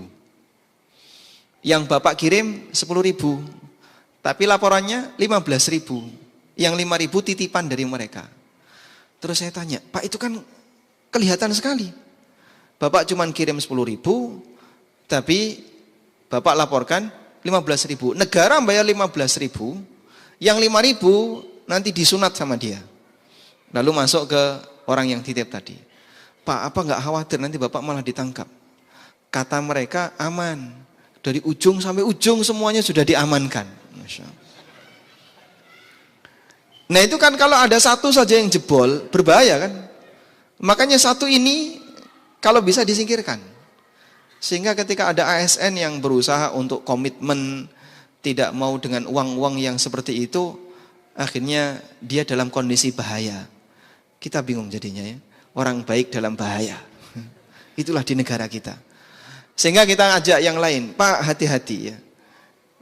Yang Bapak kirim 10.000, tapi laporannya 15.000. Yang 5.000 titipan dari mereka. Terus saya tanya, Pak itu kan kelihatan sekali. Bapak cuma kirim 10.000, tapi Bapak laporkan 15.000. Negara bayar 15.000, yang 5.000 nanti disunat sama dia. Lalu masuk ke orang yang titip tadi. Pak, apa nggak khawatir nanti Bapak malah ditangkap? Kata mereka aman. Dari ujung sampai ujung semuanya sudah diamankan. Masya Allah. Nah itu kan kalau ada satu saja yang jebol, berbahaya kan? Makanya satu ini kalau bisa disingkirkan. Sehingga ketika ada ASN yang berusaha untuk komitmen, tidak mau dengan uang-uang yang seperti itu, akhirnya dia dalam kondisi bahaya. Kita bingung jadinya ya. Orang baik dalam bahaya. Itulah di negara kita. Sehingga kita ajak yang lain, Pak hati-hati ya.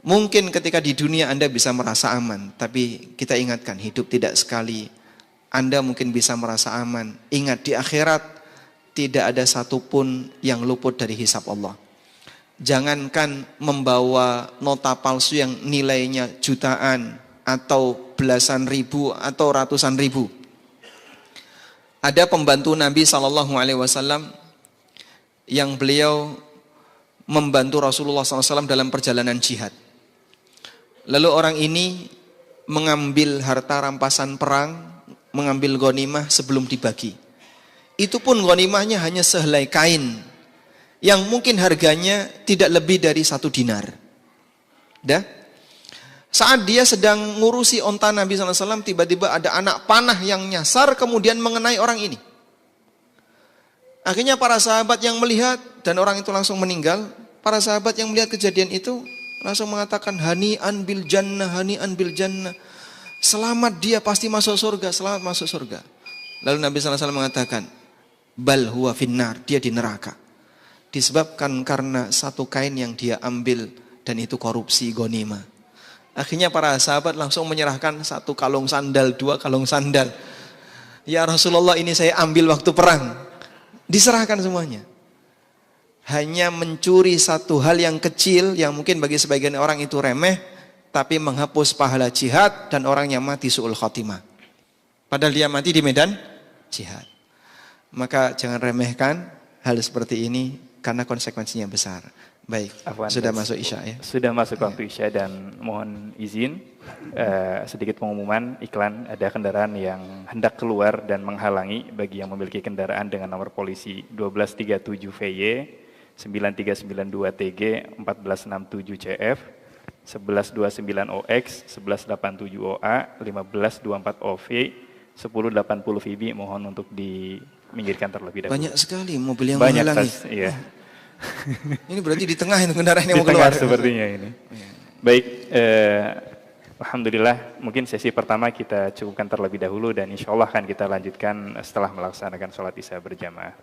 Mungkin ketika di dunia Anda bisa merasa aman, tapi kita ingatkan hidup tidak sekali. Anda mungkin bisa merasa aman. Ingat di akhirat tidak ada satupun yang luput dari hisab Allah. Jangankan membawa nota palsu yang nilainya jutaan atau belasan ribu atau ratusan ribu. Ada pembantu Nabi SAW yang beliau membantu Rasulullah SAW dalam perjalanan jihad. Lalu orang ini mengambil harta rampasan perang, mengambil ghanimah sebelum dibagi. Itu pun ghanimahnya hanya sehelai kain yang mungkin harganya tidak lebih dari 1 dinar. Dah? Saat dia sedang ngurusi onta Nabi SAW, tiba-tiba ada anak panah yang nyasar kemudian mengenai orang ini. Akhirnya para sahabat yang melihat dan orang itu langsung meninggal. Para sahabat yang melihat kejadian itu langsung mengatakan hani'an bil jannah, hani'an bil jannah. Selamat dia pasti masuk surga, selamat masuk surga. Lalu Nabi SAW mengatakan, bal huwa finnar, dia di neraka. Disebabkan karena satu kain yang dia ambil dan itu korupsi ghanimah. Akhirnya para sahabat langsung menyerahkan 1 kalung sandal, 2 kalung sandal. Ya Rasulullah ini saya ambil waktu perang. Diserahkan semuanya. Hanya mencuri satu hal yang kecil yang mungkin bagi sebagian orang itu remeh, tapi menghapus pahala jihad dan orang yang mati su'ul khotimah. Padahal dia mati di medan jihad. Maka jangan remehkan hal seperti ini karena konsekuensinya besar. Baik, Afwan, sudah masuk Isya ya? Sudah masuk waktu Isya dan mohon izin sedikit pengumuman iklan. Ada kendaraan yang hendak keluar dan menghalangi bagi yang memiliki kendaraan dengan nomor polisi 1237 VY, 9392 TG, 1467 CF, 1129 OX, 1187 OA, 1524 OV, 1080 VB. Mohon untuk diminggirkan terlebih dahulu. Banyak sekali mobil yang Banyak menghalangi. iya. Ini berarti di tengah itu kendaraan yang Di mau keluar. tengah sepertinya ini. Baik, alhamdulillah mungkin sesi pertama kita cukupkan terlebih dahulu dan insya Allah akan kita lanjutkan setelah melaksanakan sholat isya berjamaah.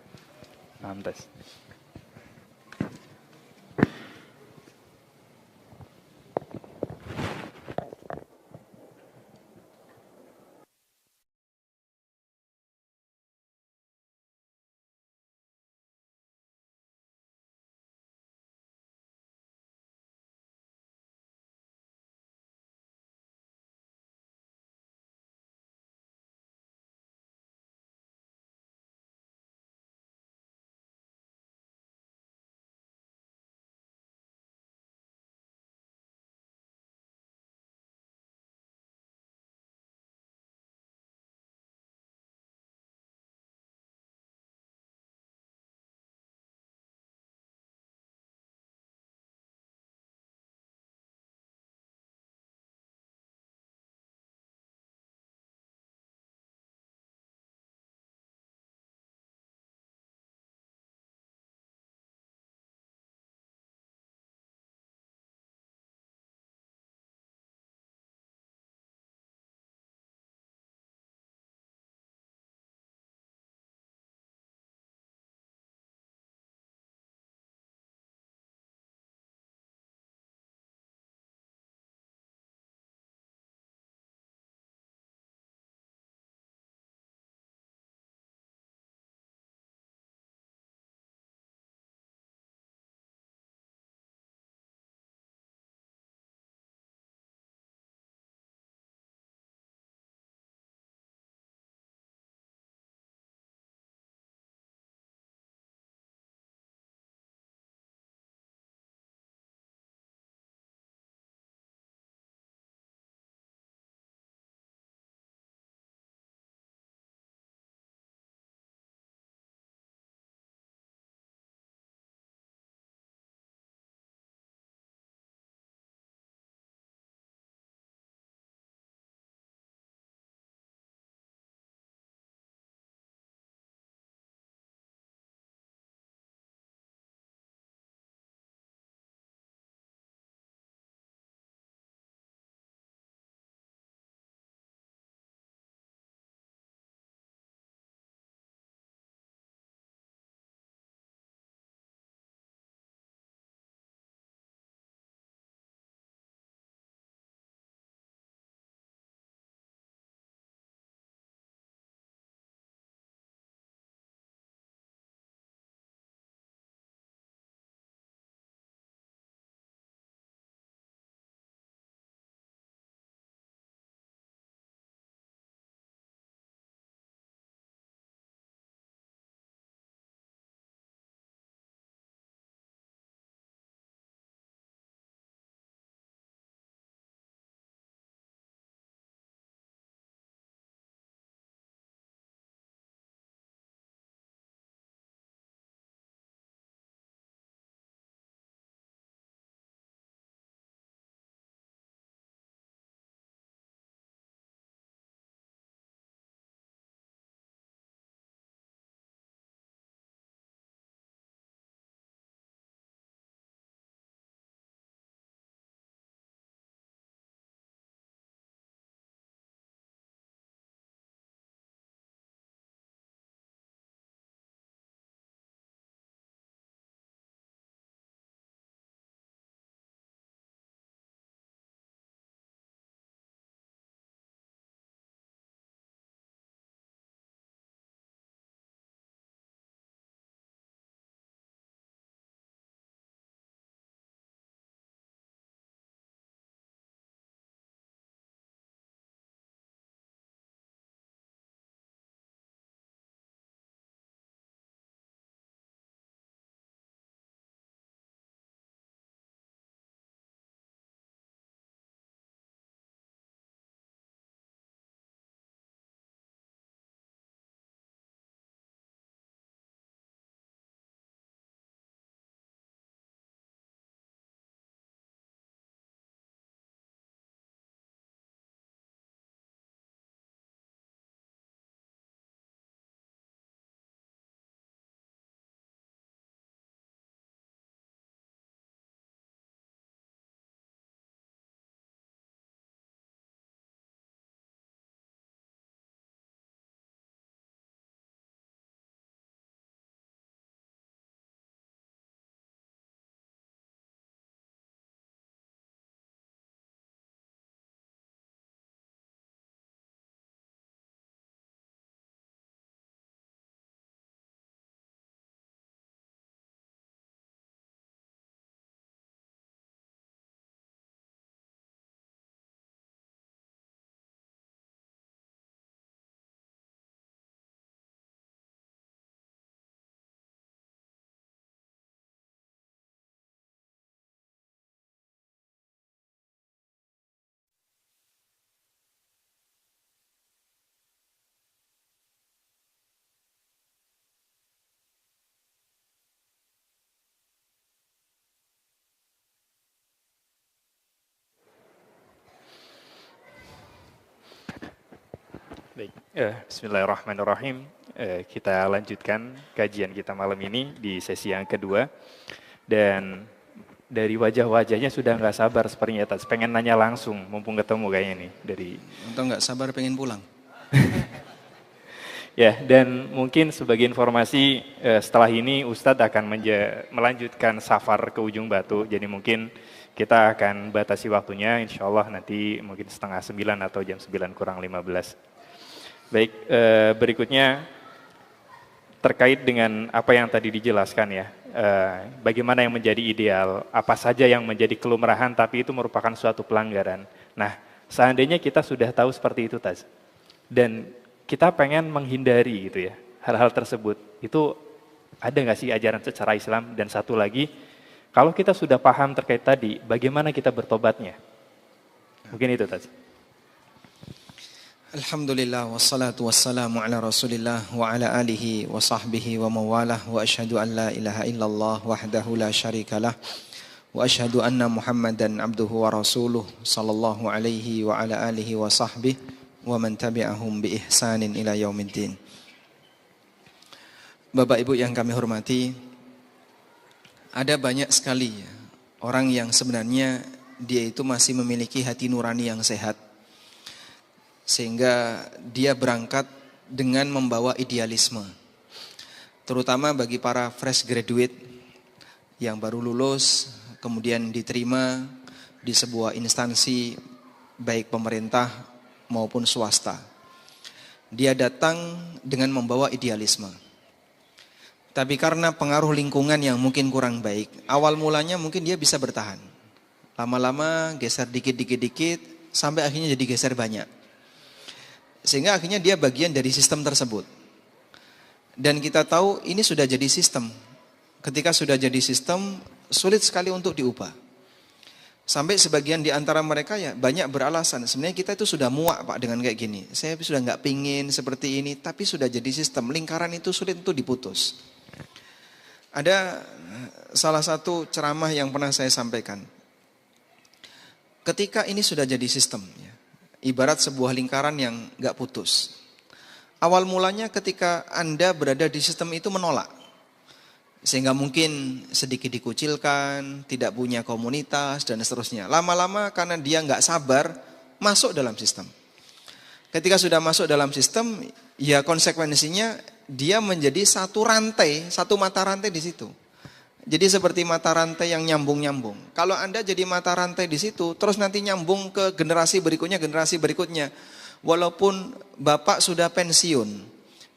Alhamdulillah. Bismillahirrahmanirrahim. Kita lanjutkan kajian kita malam ini di sesi yang kedua. Dan dari wajah-wajahnya sudah nggak sabar sepertinya, Tats. Pengen nanya langsung, mumpung ketemu kayaknya nih. Atau nggak sabar pengen pulang. Ya, dan mungkin sebagai informasi setelah ini Ustadz akan melanjutkan safar ke Ujung Batu. Jadi mungkin kita akan batasi waktunya, insya Allah nanti mungkin 8:30 atau jam 9 kurang 15. Baik, berikutnya terkait dengan apa yang tadi dijelaskan ya, bagaimana yang menjadi ideal, apa saja yang menjadi kelumrahan tapi itu merupakan suatu pelanggaran. Nah, seandainya kita sudah tahu seperti itu, Taz, dan kita pengen menghindari gitu ya, hal-hal tersebut, itu ada nggak sih ajaran secara Islam? Dan satu lagi, kalau kita sudah paham terkait tadi, bagaimana kita bertobatnya? Mungkin itu, Taz. Alhamdulillah wassalatu wassalamu ala Rasulillah wa ala alihi wa sahbihi wa mawalah wa asyhadu an la ilaha illallah wahdahu la syarikalah wa asyhadu anna Muhammadan abduhu wa rasuluh sallallahu alaihi wa ala alihi wa sahbihi wa man tabi'ahum bi ihsanin ila yaumiddin. Bapak Ibu yang kami hormati, ada banyak sekali orang yang sebenarnya dia itu masih memiliki hati nurani yang sehat, sehingga dia berangkat dengan membawa idealisme. Terutama bagi para fresh graduate yang baru lulus, kemudian diterima di sebuah instansi baik pemerintah maupun swasta. Dia datang dengan membawa idealisme. Tapi karena pengaruh lingkungan yang mungkin kurang baik, awal mulanya mungkin dia bisa bertahan. Lama-lama geser dikit-dikit sampai akhirnya jadi geser banyak. Sehingga akhirnya dia bagian dari sistem tersebut. Dan kita tahu ini sudah jadi sistem. Ketika sudah jadi sistem, sulit sekali untuk diubah. Sampai sebagian di antara mereka ya banyak beralasan, sebenarnya kita itu sudah muak Pak dengan kayak gini. Saya sudah nggak pingin seperti ini, tapi sudah jadi sistem. Lingkaran itu sulit untuk diputus. Ada salah satu ceramah yang pernah saya sampaikan. Ketika ini sudah jadi sistem, ya, ibarat sebuah lingkaran yang gak putus. Awal mulanya ketika Anda berada di sistem itu menolak. Sehingga mungkin sedikit dikucilkan, tidak punya komunitas dan seterusnya. Lama-lama karena dia gak sabar, masuk dalam sistem. Ketika sudah masuk dalam sistem, ya konsekuensinya dia menjadi satu rantai, satu mata rantai di situ. Jadi seperti mata rantai yang nyambung-nyambung. Kalau Anda jadi mata rantai di situ, terus nanti nyambung ke generasi berikutnya. Walaupun Bapak sudah pensiun,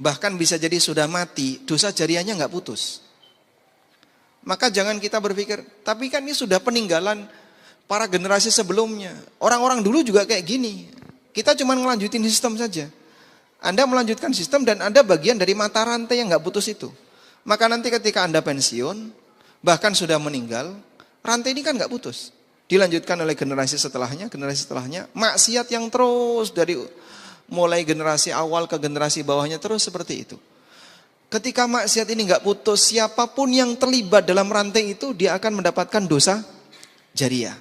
bahkan bisa jadi sudah mati, dosa jariahnya nggak putus. Maka jangan kita berpikir, tapi kan ini sudah peninggalan para generasi sebelumnya. Orang-orang dulu juga kayak gini. Kita cuma ngelanjutin sistem saja. Anda melanjutkan sistem dan Anda bagian dari mata rantai yang nggak putus itu. Maka nanti ketika Anda pensiun, bahkan sudah meninggal, rantai ini kan gak putus. Dilanjutkan oleh generasi setelahnya, maksiat yang terus dari mulai generasi awal ke generasi bawahnya terus seperti itu. Ketika maksiat ini gak putus, siapapun yang terlibat dalam rantai itu, dia akan mendapatkan dosa jariah.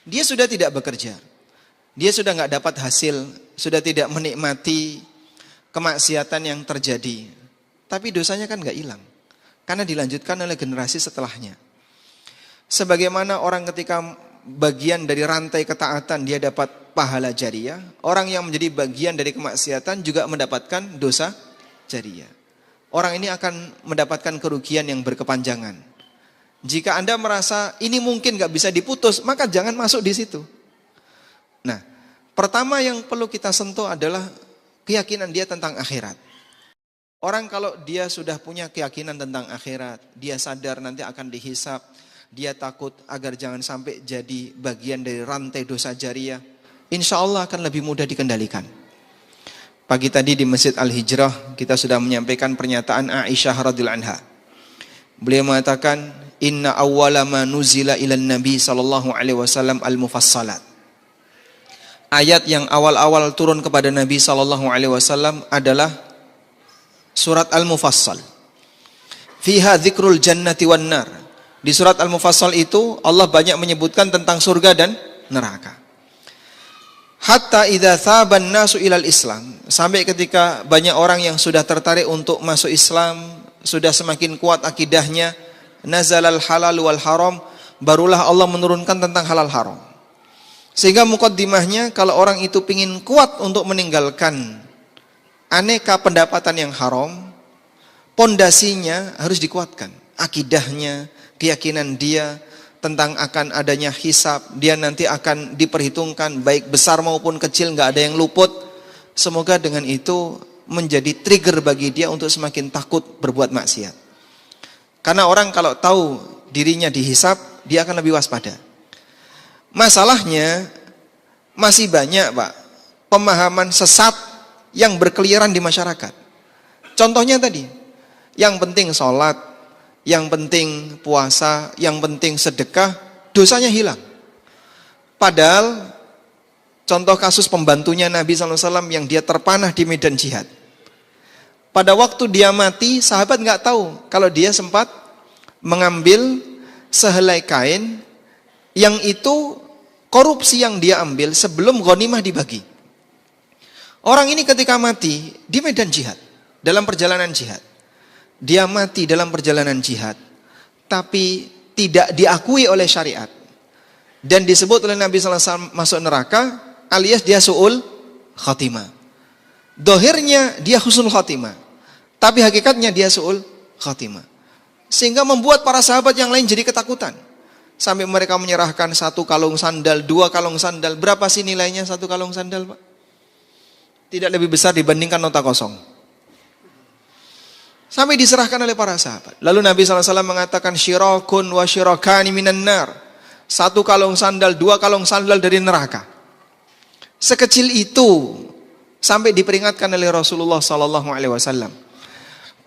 Dia sudah tidak bekerja, dia sudah gak dapat hasil, sudah tidak menikmati kemaksiatan yang terjadi. Tapi dosanya kan gak hilang. Karena dilanjutkan oleh generasi setelahnya. Sebagaimana orang ketika bagian dari rantai ketaatan dia dapat pahala jariah, orang yang menjadi bagian dari kemaksiatan juga mendapatkan dosa jariah. Orang ini akan mendapatkan kerugian yang berkepanjangan. Jika Anda merasa ini mungkin gak bisa diputus, maka jangan masuk di situ. Nah, pertama yang perlu kita sentuh adalah keyakinan dia tentang akhirat. Orang kalau dia sudah punya keyakinan tentang akhirat, dia sadar nanti akan dihisab, dia takut agar jangan sampai jadi bagian dari rantai dosa jariah, insya Allah akan lebih mudah dikendalikan. Pagi tadi di Masjid Al-Hijrah kita sudah menyampaikan pernyataan Aisyah radhiyallahu anha. Beliau mengatakan, Inna awwala ma nuzila ilan Nabi sallallahu alaihi wasallam al-mufassalat. Ayat yang awal-awal turun kepada Nabi sallallahu alaihi wasallam adalah surat Al-Mufassal. Fiha dzikrul jannati wan nar. Di surat Al-Mufassal itu Allah banyak menyebutkan tentang surga dan neraka. Hatta idza thaban nasu ilal Islam, sampai ketika banyak orang yang sudah tertarik untuk masuk Islam, sudah semakin kuat akidahnya, nazalal halal wal haram, barulah Allah menurunkan tentang halal haram. Sehingga muqaddimahnya, kalau orang itu pingin kuat untuk meninggalkan aneka pendapatan yang haram, pondasinya harus dikuatkan. Akidahnya, keyakinan dia tentang akan adanya hisab, dia nanti akan diperhitungkan baik besar maupun kecil, nggak ada yang luput. Semoga dengan itu menjadi trigger bagi dia untuk semakin takut berbuat maksiat. Karena orang kalau tahu dirinya dihisab, dia akan lebih waspada. Masalahnya masih banyak, Pak, pemahaman sesat yang berkeliaran di masyarakat. Contohnya tadi, yang penting sholat, yang penting puasa, yang penting sedekah, dosanya hilang. Padahal contoh kasus pembantunya Nabi SAW yang dia terpanah di medan jihad. Pada waktu dia mati, sahabat nggak tahu kalau dia sempat mengambil sehelai kain yang itu korupsi yang dia ambil sebelum ghanimah dibagi. Orang ini ketika mati di medan jihad, dalam perjalanan jihad. Dia mati dalam perjalanan jihad, tapi tidak diakui oleh syariat. Dan disebut oleh Nabi SAW masuk neraka, alias dia su'ul khatimah. Dohirnya dia husnul khatimah, tapi hakikatnya dia su'ul khatimah. Sehingga membuat para sahabat yang lain jadi ketakutan. Sampai mereka menyerahkan 1 kalung sandal, 2 kalung sandal. Berapa sih nilainya 1 kalung sandal, Pak? Tidak lebih besar dibandingkan nota kosong. Sampai diserahkan oleh para sahabat. Lalu Nabi SAW mengatakan, syirakun wa syirakani minan nar. 1 kalung sandal, 2 kalung sandal dari neraka. Sekecil itu sampai diperingatkan oleh Rasulullah SAW.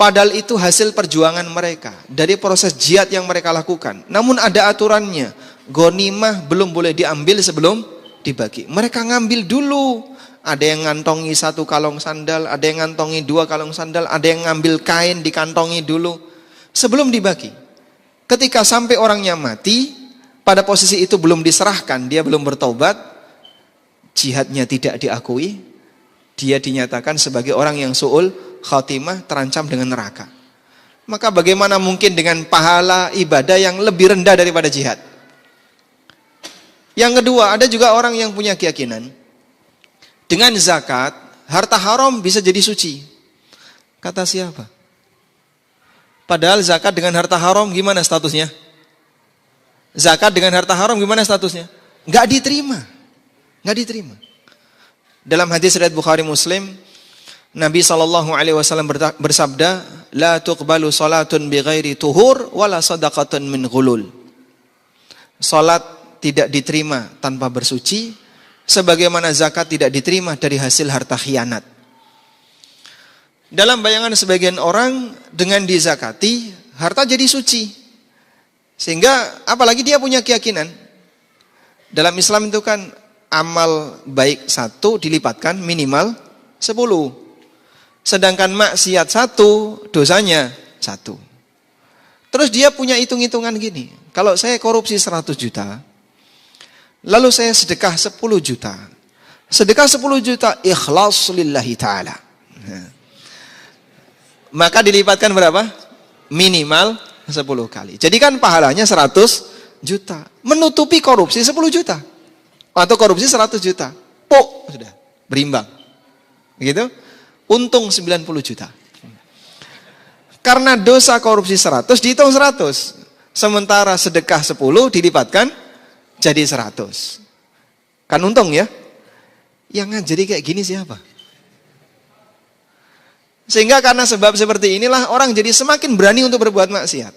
Padahal itu hasil perjuangan mereka dari proses jihad yang mereka lakukan. Namun ada aturannya, ghanimah belum boleh diambil sebelum dibagi. Mereka ngambil dulu. Ada yang ngantongi 1 kalung sandal, ada yang ngantongi 2 kalung sandal, ada yang ngambil kain dikantongi dulu sebelum dibagi. Ketika sampai orangnya mati, pada posisi itu belum diserahkan, dia belum bertaubat, jihadnya tidak diakui, dia dinyatakan sebagai orang yang su'ul khatimah, terancam dengan neraka. Maka bagaimana mungkin dengan pahala ibadah yang lebih rendah daripada jihad? Yang kedua, ada juga orang yang punya keyakinan dengan zakat, harta haram bisa jadi suci. Kata siapa? Padahal zakat dengan harta haram gimana statusnya? Zakat dengan harta haram gimana statusnya? Nggak diterima. Nggak diterima. Dalam hadis riwayat Bukhari Muslim, Nabi SAW bersabda, la tuqbalu salatun bighairi tuhur wala sadaqatun min ghulul. Salat tidak diterima tanpa bersuci, sebagaimana zakat tidak diterima dari hasil harta khianat. Dalam bayangan sebagian orang, dengan dizakati, harta jadi suci. Sehingga apalagi dia punya keyakinan. Dalam Islam itu kan amal baik 1 dilipatkan minimal 10. Sedangkan maksiat 1, dosanya 1. Terus dia punya hitung-hitungan gini, kalau saya korupsi 100 juta, lalu saya sedekah 10 juta. Sedekah 10 juta ikhlas lillahi ta'ala. Maka dilipatkan berapa? Minimal 10 kali. Jadi kan pahalanya 100 juta. Menutupi korupsi 10 juta. Atau korupsi 100 juta. Sudah berimbang. Begitu? Untung 90 juta. Karena dosa korupsi 100 dihitung 100. Sementara sedekah 10 dilipatkan jadi 100. Kan untung ya? Yang ngajari kayak gini siapa? Sehingga karena sebab seperti inilah orang jadi semakin berani untuk berbuat maksiat.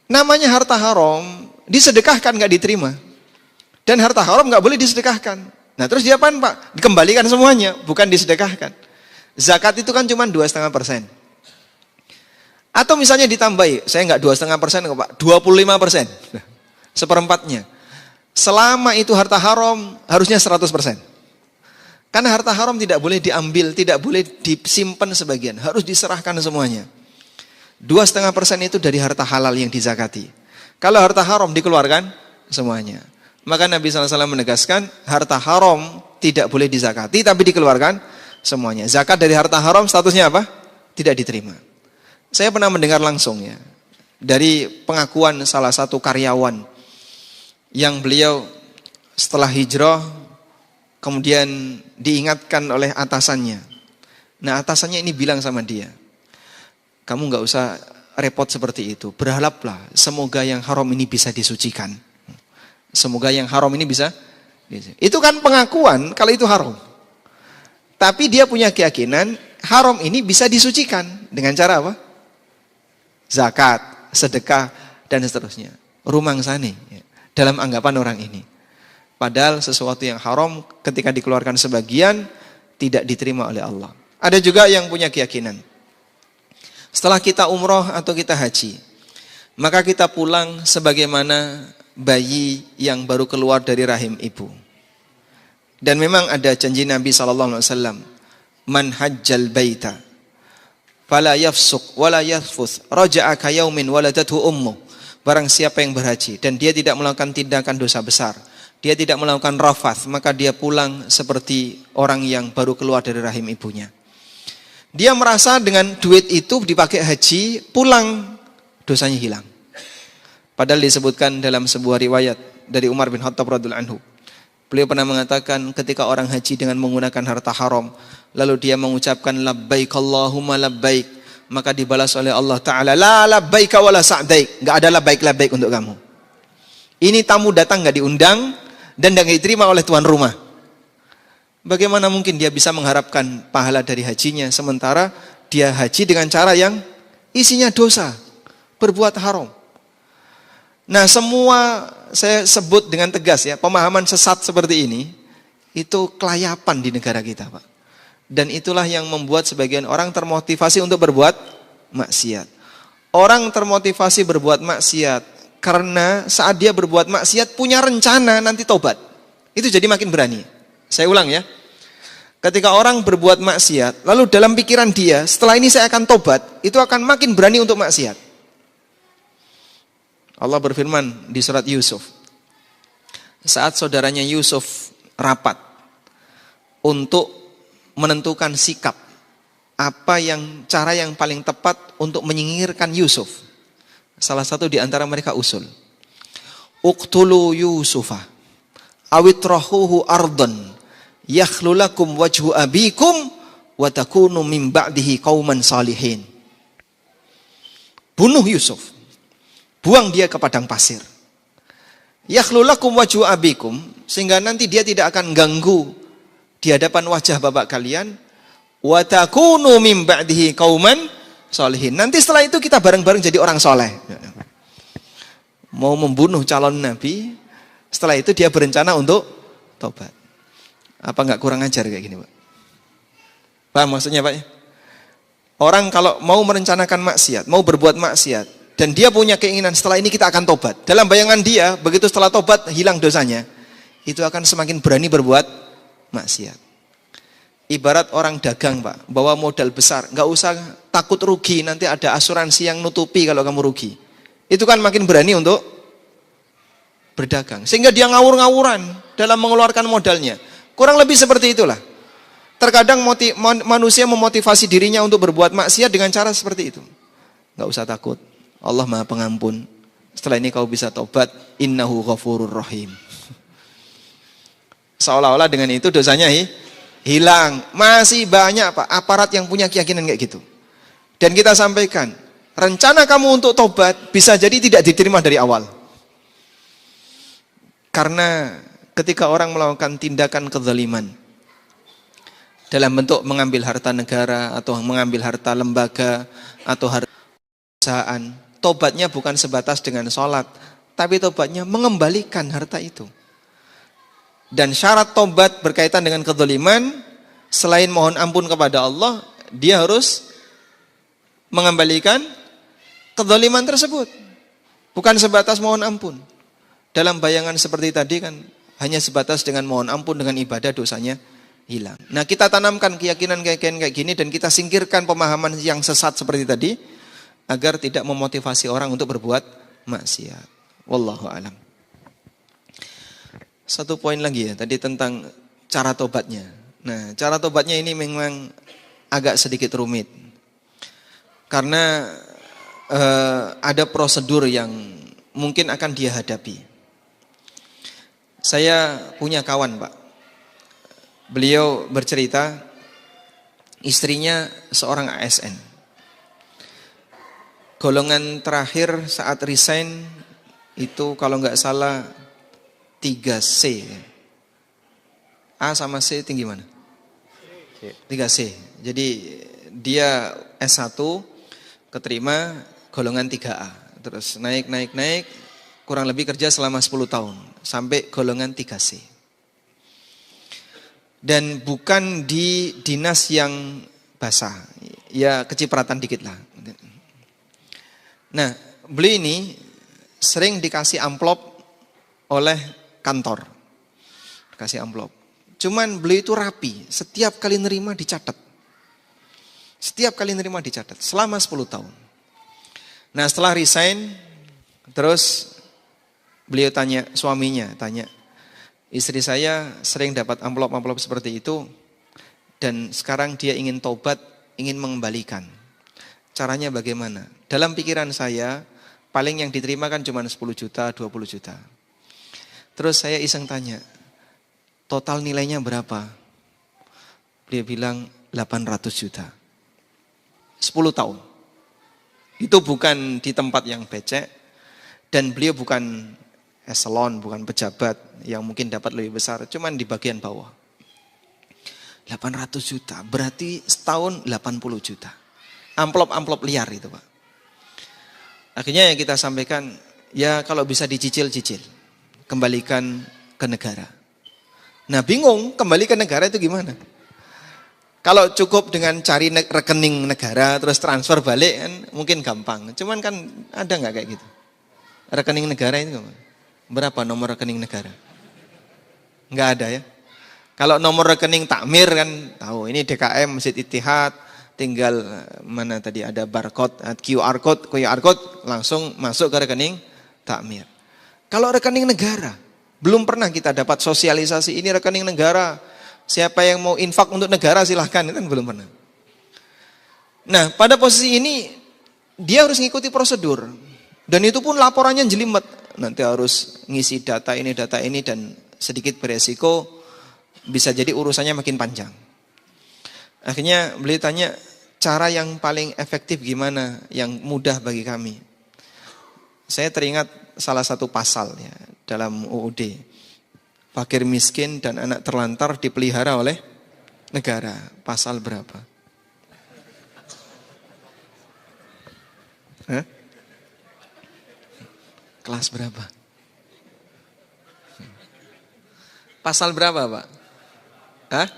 Namanya harta haram, disedekahkan gak diterima. Dan harta haram gak boleh disedekahkan. Nah terus dia apaan, Pak? Dikembalikan semuanya, bukan disedekahkan. Zakat itu kan cuma 2,5%. Atau misalnya ditambahi, saya gak 2,5% kok Pak, 25%. Seperempatnya. Selama itu harta haram, harusnya 100%. Karena harta haram tidak boleh diambil, tidak boleh disimpan sebagian, harus diserahkan semuanya. 2,5% itu dari harta halal yang dizakati. Kalau harta haram dikeluarkan semuanya. Maka Nabi SAW menegaskan, harta haram tidak boleh dizakati, tapi dikeluarkan semuanya. Zakat dari harta haram statusnya apa? Tidak diterima. Saya pernah mendengar langsung ya, dari pengakuan salah satu karyawan, yang beliau setelah hijrah, kemudian diingatkan oleh atasannya. Nah atasannya ini bilang sama dia, kamu gak usah repot seperti itu, berharaplah semoga yang haram ini bisa disucikan. Semoga yang haram ini bisa. Itu kan pengakuan kalau itu haram. Tapi dia punya keyakinan haram ini bisa disucikan. Dengan cara apa? Zakat, sedekah, dan seterusnya. Rumangsane dalam anggapan orang ini. Padahal sesuatu yang haram ketika dikeluarkan sebagian tidak diterima oleh Allah. Ada juga yang punya keyakinan, setelah kita umroh atau kita haji, maka kita pulang sebagaimana bayi yang baru keluar dari rahim ibu. Dan memang ada janji Nabi SAW, man hajjal baita fala yafsuq wala yathfuth raja'a ka yaumin waladathu ummu. Barang siapa yang berhaji dan dia tidak melakukan tindakan dosa besar, dia tidak melakukan rafath, maka dia pulang seperti orang yang baru keluar dari rahim ibunya. Dia merasa dengan duit itu dipakai haji, pulang dosanya hilang. Padahal disebutkan dalam sebuah riwayat dari Umar bin Khattab radhiyallahu anhu. Beliau pernah mengatakan ketika orang haji dengan menggunakan harta haram, lalu dia mengucapkan labbaik Allahumma labbaik, maka dibalas oleh Allah Ta'ala, la labbaika wala sa'daik, gak ada labbaik untuk kamu. Ini tamu datang gak diundang dan gak diterima oleh tuan rumah. Bagaimana mungkin dia bisa mengharapkan pahala dari hajinya, sementara dia haji dengan cara yang isinya dosa, berbuat haram. Nah semua saya sebut dengan tegas ya, pemahaman sesat seperti ini, itu kelayapan di negara kita Pak. Dan itulah yang membuat sebagian orang termotivasi untuk berbuat maksiat. Orang termotivasi berbuat maksiat karena saat dia berbuat maksiat punya rencana nanti tobat. Itu jadi makin berani. Saya ulang ya. Ketika orang berbuat maksiat, lalu dalam pikiran dia, setelah ini saya akan tobat, itu akan makin berani untuk maksiat. Allah berfirman di surat Yusuf, saat saudaranya Yusuf rapat untuk menentukan sikap, cara yang paling tepat untuk menyingkirkan Yusuf. Salah satu di antara mereka usul, uqtulu Yusufa awitrahuhu ardan yakhlulakum wajhu abikum wa takunu min ba'dihi qauman salihin. Bunuh Yusuf, buang dia ke padang pasir. Yakhlulakum wajhu abikum, sehingga nanti dia tidak akan ganggu di hadapan wajah bapak kalian. Wa takunu min ba'dihi qauman salihin. Nanti setelah itu kita bareng-bareng jadi orang soleh. Mau membunuh calon nabi, setelah itu dia berencana untuk tobat. Apa enggak kurang ajar kayak gini Pak? Paham maksudnya Pak? Orang kalau mau merencanakan maksiat, mau berbuat maksiat, dan dia punya keinginan setelah ini kita akan tobat. Dalam bayangan dia, begitu setelah tobat hilang dosanya, itu akan semakin berani berbuat maksiat. Ibarat orang dagang Pak, bawa modal besar, nggak usah takut rugi, nanti ada asuransi yang nutupi kalau kamu rugi. Itu kan makin berani untuk berdagang. Sehingga dia ngawur-ngawuran dalam mengeluarkan modalnya. Kurang lebih seperti itulah. Terkadang manusia memotivasi dirinya untuk berbuat maksiat dengan cara seperti itu. Nggak usah takut, Allah Maha Pengampun. Setelah ini kau bisa tobat, innahu ghafurur rahim. Seolah-olah dengan itu dosanya hilang. Masih banyak Pak aparat yang punya keyakinan kayak gitu. Dan kita sampaikan, rencana kamu untuk tobat bisa jadi tidak diterima dari awal. Karena ketika orang melakukan tindakan kezaliman dalam bentuk mengambil harta negara atau mengambil harta lembaga atau harta perusahaan, tobatnya bukan sebatas dengan sholat, tapi tobatnya mengembalikan harta itu. Dan syarat tobat berkaitan dengan kezaliman, selain mohon ampun kepada Allah, dia harus mengembalikan kezaliman tersebut. Bukan sebatas mohon ampun. Dalam bayangan seperti tadi kan hanya sebatas dengan mohon ampun, dengan ibadah dosanya hilang. Nah kita tanamkan keyakinan kayak gini dan kita singkirkan pemahaman yang sesat seperti tadi agar tidak memotivasi orang untuk berbuat maksiat. Wallahu a'lam. Satu poin lagi ya, tadi tentang cara tobatnya. Nah, cara tobatnya ini memang agak sedikit rumit. Karena ada prosedur yang mungkin akan dia hadapi. Saya punya kawan, Pak. Beliau bercerita, istrinya seorang ASN. Golongan terakhir saat resign itu kalau nggak salah 3C. A sama C tinggi mana? 3C. Jadi dia S1 keterima golongan 3A. Terus naik kurang lebih kerja selama 10 tahun sampai golongan 3C. Dan bukan di dinas yang basah, ya kecipratan dikit lah. Nah, beliau ini sering dikasih amplop oleh kantor. Kasih amplop. Cuman beliau itu rapi, setiap kali nerima dicatat. Setiap kali nerima dicatat selama 10 tahun. Nah, setelah resign terus beliau tanya suaminya, istri saya sering dapat amplop-amplop seperti itu dan sekarang dia ingin tobat, ingin mengembalikan. Caranya bagaimana? Dalam pikiran saya, paling yang diterima kan cuma 10 juta, 20 juta. Terus saya iseng tanya, total nilainya berapa? Dia bilang 800 juta. 10 tahun. Itu bukan di tempat yang becek dan beliau bukan eselon, bukan pejabat yang mungkin dapat lebih besar, cuman di bagian bawah. 800 juta, berarti setahun 80 juta. Amplop-amplop liar itu, Pak. Akhirnya yang kita sampaikan, ya kalau bisa dicicil-cicil, kembalikan ke negara. Nah, bingung kembali ke negara itu gimana? Kalau cukup dengan cari rekening negara terus transfer balik kan mungkin gampang. Cuman kan ada nggak kayak gitu? Rekening negara itu gimana? Berapa nomor rekening negara? Nggak ada ya. Kalau nomor rekening takmir kan tahu ini DKM Masjid Ittihad, tinggal mana tadi ada barcode, QR code langsung masuk ke rekening takmir. Kalau rekening negara, belum pernah kita dapat sosialisasi ini rekening negara. Siapa yang mau infak untuk negara silahkan, kan belum pernah. Nah, pada posisi ini dia harus ngikuti prosedur. Dan itu pun laporannya jelimet. Nanti harus ngisi data ini dan sedikit beresiko bisa jadi urusannya makin panjang. Akhirnya beliau tanya, cara yang paling efektif gimana, yang mudah bagi kami. Saya teringat salah satu pasal ya dalam UUD. Fakir miskin dan anak terlantar dipelihara oleh negara. Pasal berapa? Hah? Kelas berapa? Pasal berapa, Pak? Hah?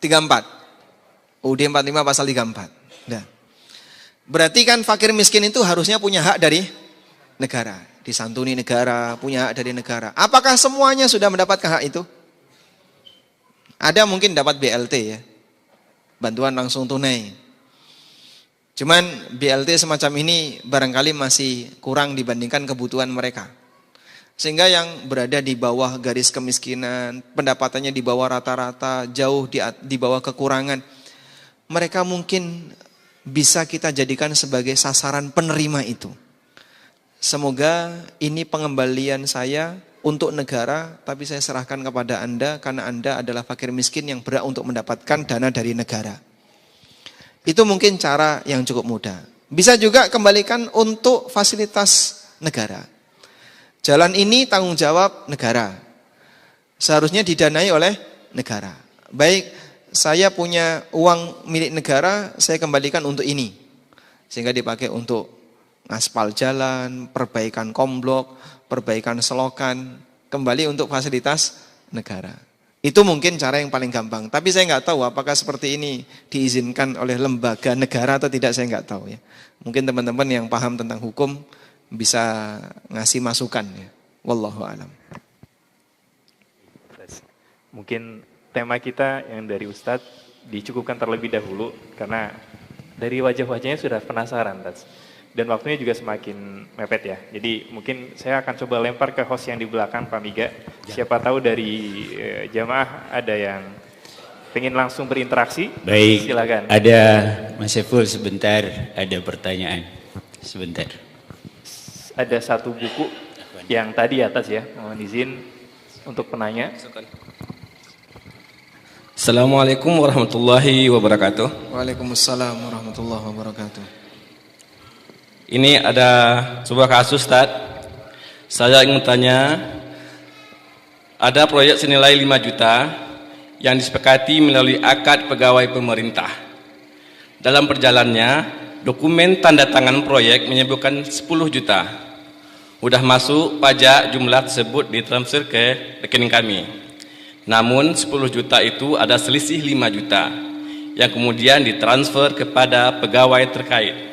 34. UUD 45 pasal 34. Nah. Berarti kan fakir miskin itu harusnya punya hak dari negara. Disantuni negara, punya hak dari negara. Apakah semuanya sudah mendapatkan hak itu? Ada mungkin dapat BLT ya. Bantuan langsung tunai. Cuman BLT semacam ini barangkali masih kurang dibandingkan kebutuhan mereka. Sehingga yang berada di bawah garis kemiskinan, pendapatannya di bawah rata-rata, jauh di bawah kekurangan. Mereka mungkin bisa kita jadikan sebagai sasaran penerima itu. Semoga ini pengembalian saya untuk negara, tapi saya serahkan kepada Anda karena Anda adalah fakir miskin yang berhak untuk mendapatkan dana dari negara. Itu mungkin cara yang cukup mudah. Bisa juga kembalikan untuk fasilitas negara. Jalan ini tanggung jawab negara. Seharusnya didanai oleh negara. Baik, saya punya uang milik negara, saya kembalikan untuk ini. Sehingga dipakai untuk aspal jalan, perbaikan komblok, perbaikan selokan, kembali untuk fasilitas negara. Itu mungkin cara yang paling gampang. Tapi saya nggak tahu apakah seperti ini diizinkan oleh lembaga negara atau tidak, saya nggak tahu ya. Mungkin teman-teman yang paham tentang hukum bisa ngasih masukan ya. Wallahu a'lam. Mungkin tema kita yang dari Ustadz dicukupkan terlebih dahulu karena dari wajah-wajahnya sudah penasaran, Tats. dan waktunya juga semakin mepet ya. Jadi mungkin saya akan coba lempar ke host yang di belakang Pak Miga. Siapa tahu dari jamaah ada yang pengen langsung berinteraksi. Baik, silakan. Ada Mas Saiful sebentar, ada pertanyaan. Sebentar. Ada satu buku yang tadi atas ya, mohon izin untuk penanya. Assalamualaikum warahmatullahi wabarakatuh. Waalaikumsalam warahmatullahi wabarakatuh. Ini ada sebuah kasus, Ustaz. Saya ingin tanya, ada proyek senilai 5 juta yang disepakati melalui akad pegawai pemerintah. Dalam perjalanannya, dokumen tanda tangan proyek menyebutkan 10 juta. Udah masuk pajak, jumlah tersebut ditransfer ke rekening kami. Namun 10 juta itu ada selisih 5 juta yang kemudian ditransfer kepada pegawai terkait.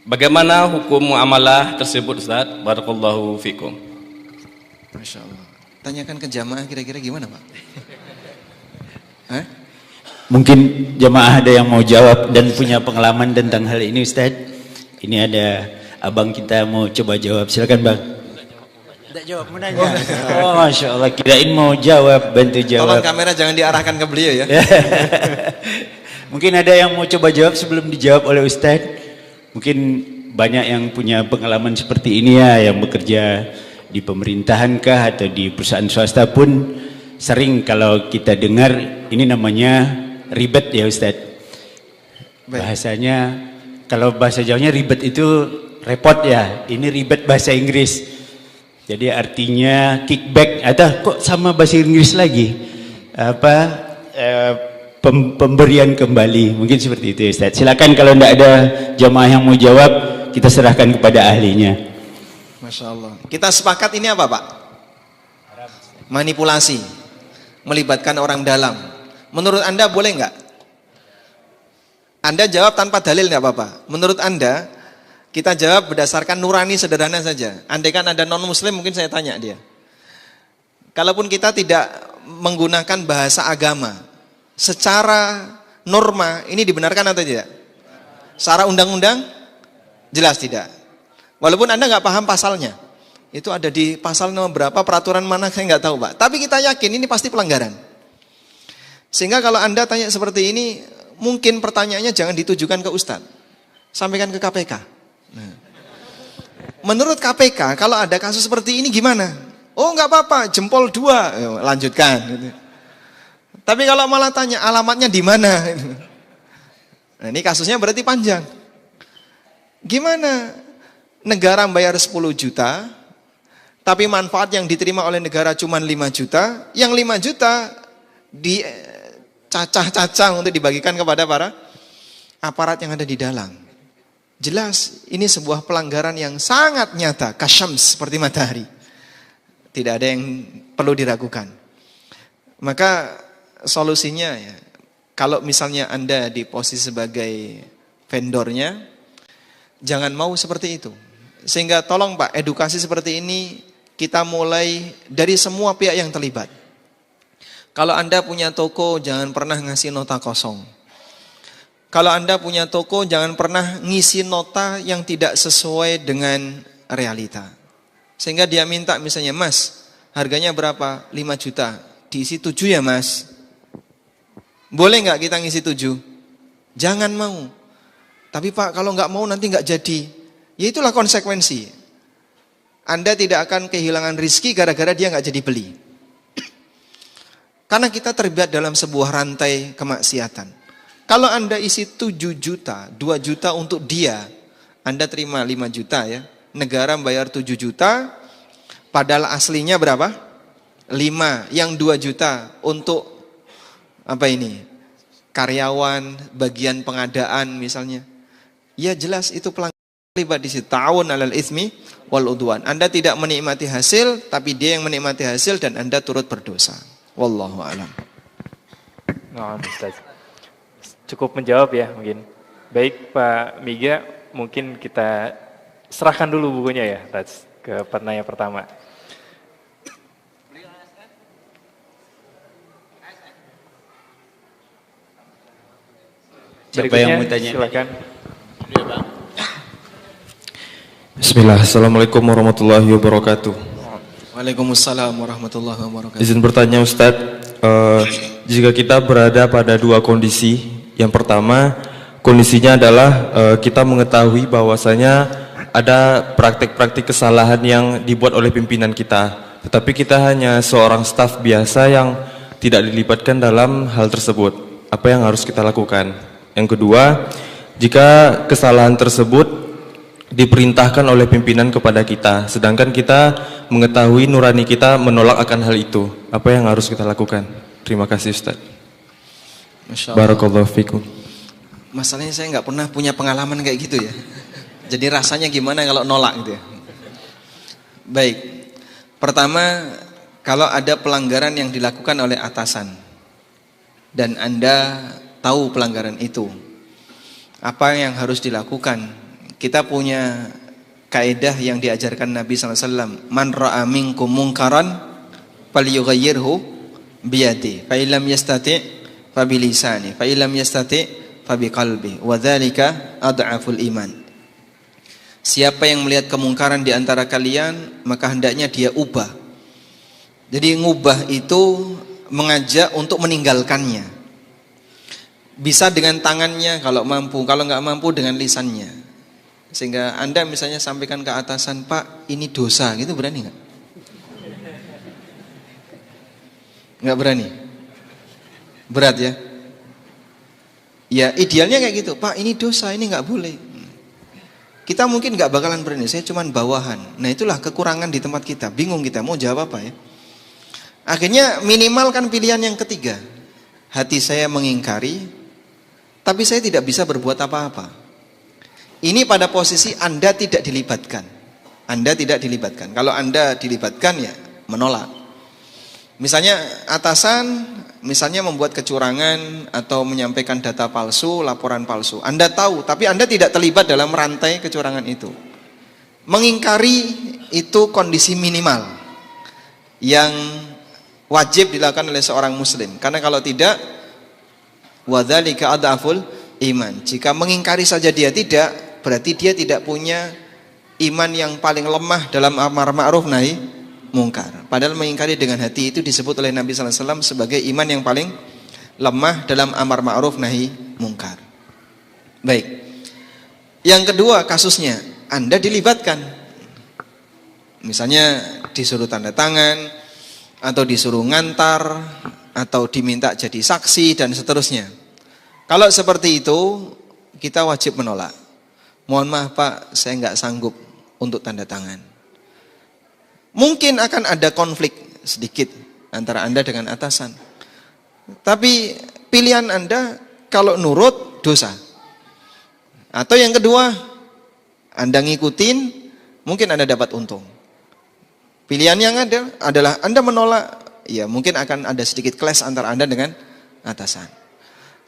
Bagaimana hukum muamalah tersebut, Ustaz? Barakallahu fikum. Masya Allah. Tanyakan ke jamaah kira-kira gimana, Pak? Hah? Mungkin jemaah ada yang mau jawab dan punya pengalaman tentang hal ini, Ustaz. Ini ada abang kita mau coba jawab. Silakan, Bang. Tidak jawab, mau nanya. Oh, Masya Allah, kirain mau jawab, bantu jawab. Tolong kamera jangan diarahkan ke beliau ya. Mungkin ada yang mau coba jawab sebelum dijawab oleh Ustaz. Mungkin banyak yang punya pengalaman seperti ini ya, yang bekerja di pemerintahan kah atau di perusahaan swasta pun sering kalau kita dengar ini namanya ribet ya Ustaz. Bahasanya, kalau bahasa Jawanya ribet itu repot ya, ini ribet bahasa Inggris. Jadi artinya kickback, atau kok sama bahasa Inggris lagi? Pemberian kembali, mungkin seperti itu Ustaz. Silakan kalau tidak ada jamaah yang mau jawab, kita serahkan kepada ahlinya. Masya Allah. Kita sepakat ini apa, Pak? Manipulasi, melibatkan orang dalam. Menurut Anda boleh nggak? Anda jawab tanpa dalil nggak apa-apa. Menurut Anda, kita jawab berdasarkan nurani sederhana saja. Andai kan ada non-muslim, mungkin saya tanya dia. Kalaupun kita tidak menggunakan bahasa agama, secara norma ini dibenarkan atau tidak? Secara undang-undang jelas tidak. Walaupun Anda nggak paham pasalnya, itu ada di pasal nomor berapa, peraturan mana saya nggak tahu, Pak. Tapi kita yakin ini pasti pelanggaran. Sehingga kalau Anda tanya seperti ini, mungkin pertanyaannya jangan ditujukan ke Ustadz, sampaikan ke KPK. Nah, menurut KPK kalau ada kasus seperti ini gimana? Oh nggak apa-apa, jempol 2, lanjutkan. Gitu. Tapi kalau malah tanya alamatnya di mana, nah, ini kasusnya berarti panjang. Gimana? Negara bayar 10 juta, tapi manfaat yang diterima oleh negara cuma 5 juta, yang 5 juta dicacah-cacah untuk dibagikan kepada para aparat yang ada di dalam. Jelas ini sebuah pelanggaran yang sangat nyata, kasyams, seperti matahari. Tidak ada yang perlu diragukan. Maka solusinya ya, kalau misalnya Anda di posisi sebagai vendornya, jangan mau seperti itu. Sehingga tolong Pak, edukasi seperti ini kita mulai dari semua pihak yang terlibat. Kalau Anda punya toko, jangan pernah ngasih nota kosong. Kalau Anda punya toko, jangan pernah ngisi nota yang tidak sesuai dengan realita. Sehingga dia minta misalnya, Mas, harganya berapa? 5 juta. Diisi 7 ya Mas. Boleh nggak kita ngisi 7? Jangan mau. Tapi Pak, kalau nggak mau nanti nggak jadi. Ya itulah konsekuensi. Anda tidak akan kehilangan rizki gara-gara dia nggak jadi beli. Karena kita terlibat dalam sebuah rantai kemaksiatan. Kalau Anda isi 7 juta, 2 juta untuk dia, Anda terima 5 juta ya. Negara bayar 7 juta, padahal aslinya berapa? 5, yang 2 juta untuk apa ini? Karyawan, bagian pengadaan misalnya. Ya jelas itu pelanggaran, terlibat di situ. Ta'awun 'alal itsmi wal udwan. Anda tidak menikmati hasil, tapi dia yang menikmati hasil dan Anda turut berdosa. Wallahu a'lam. Nah, Ustaz. Cukup menjawab ya mungkin. Baik Pak Miga, mungkin kita serahkan dulu bukunya ya, Tats, ke penanya pertama. Siapa yang mau tanya? Silakan. Bismillah, Assalamualaikum warahmatullahi wabarakatuh. Waalaikumsalam warahmatullahi wabarakatuh. Izin bertanya Ustadz, jika kita berada pada dua kondisi, yang pertama kondisinya adalah kita mengetahui bahwasanya ada praktik-praktik kesalahan yang dibuat oleh pimpinan kita, tetapi kita hanya seorang staf biasa yang tidak dilibatkan dalam hal tersebut. Apa yang harus kita lakukan? Yang kedua, jika kesalahan tersebut diperintahkan oleh pimpinan kepada kita, sedangkan kita mengetahui nurani kita menolak akan hal itu, apa yang harus kita lakukan? Terima kasih Ustaz. Masya Allah. Barakallahu fikum. Masalahnya saya nggak pernah punya pengalaman kayak gitu ya. Jadi rasanya gimana kalau nolak gitu ya. Baik. Pertama, kalau ada pelanggaran yang dilakukan oleh atasan dan Anda tahu pelanggaran itu, apa yang harus dilakukan? Kita punya kaidah yang diajarkan Nabi SAW. Man ra'a minkum munkaran falyughayyirhu biyadi, fa illam yastati' fa bilisani, fa illam yastati' fa biqalbi, wa dzalika ad'aful iman. Siapa yang melihat kemungkaran di antara kalian, maka hendaknya dia ubah. Jadi ngubah itu mengajak untuk meninggalkannya. Bisa dengan tangannya kalau mampu, kalau nggak mampu dengan lisannya. Sehingga Anda misalnya sampaikan ke atasan, Pak ini dosa, gitu berani nggak? Nggak berani? Berat ya? Ya idealnya kayak gitu, Pak ini dosa, ini nggak boleh. Kita mungkin nggak bakalan berani, saya cuman bawahan. Nah itulah kekurangan di tempat kita, bingung kita mau jawab apa ya. Akhirnya minimalkan pilihan yang ketiga. Hati saya mengingkari, tapi saya tidak bisa berbuat apa-apa. Ini pada posisi Anda tidak dilibatkan. Anda tidak dilibatkan. Kalau Anda dilibatkan ya menolak. Misalnya atasan misalnya membuat kecurangan atau menyampaikan data palsu, laporan palsu. Anda tahu, tapi Anda tidak terlibat dalam rantai kecurangan itu. Mengingkari itu kondisi minimal yang wajib dilakukan oleh seorang muslim. Karena kalau tidak, wadzalika adaful iman. Jika mengingkari saja dia tidak, berarti dia tidak punya iman yang paling lemah dalam amar ma'ruf nahi mungkar. Padahal mengingkari dengan hati itu disebut oleh Nabi sallallahu alaihi wasallam sebagai iman yang paling lemah dalam amar ma'ruf nahi mungkar. Baik. Yang kedua kasusnya, Anda dilibatkan. Misalnya disuruh tanda tangan, atau disuruh ngantar, atau diminta jadi saksi dan seterusnya. Kalau seperti itu, kita wajib menolak. Mohon maaf Pak, saya nggak sanggup untuk tanda tangan. Mungkin akan ada konflik sedikit antara Anda dengan atasan. Tapi pilihan Anda kalau nurut dosa. Atau yang kedua, Anda ngikutin, mungkin Anda dapat untung. Pilihan yang ada adalah Anda menolak, ya mungkin akan ada sedikit clash antara Anda dengan atasan.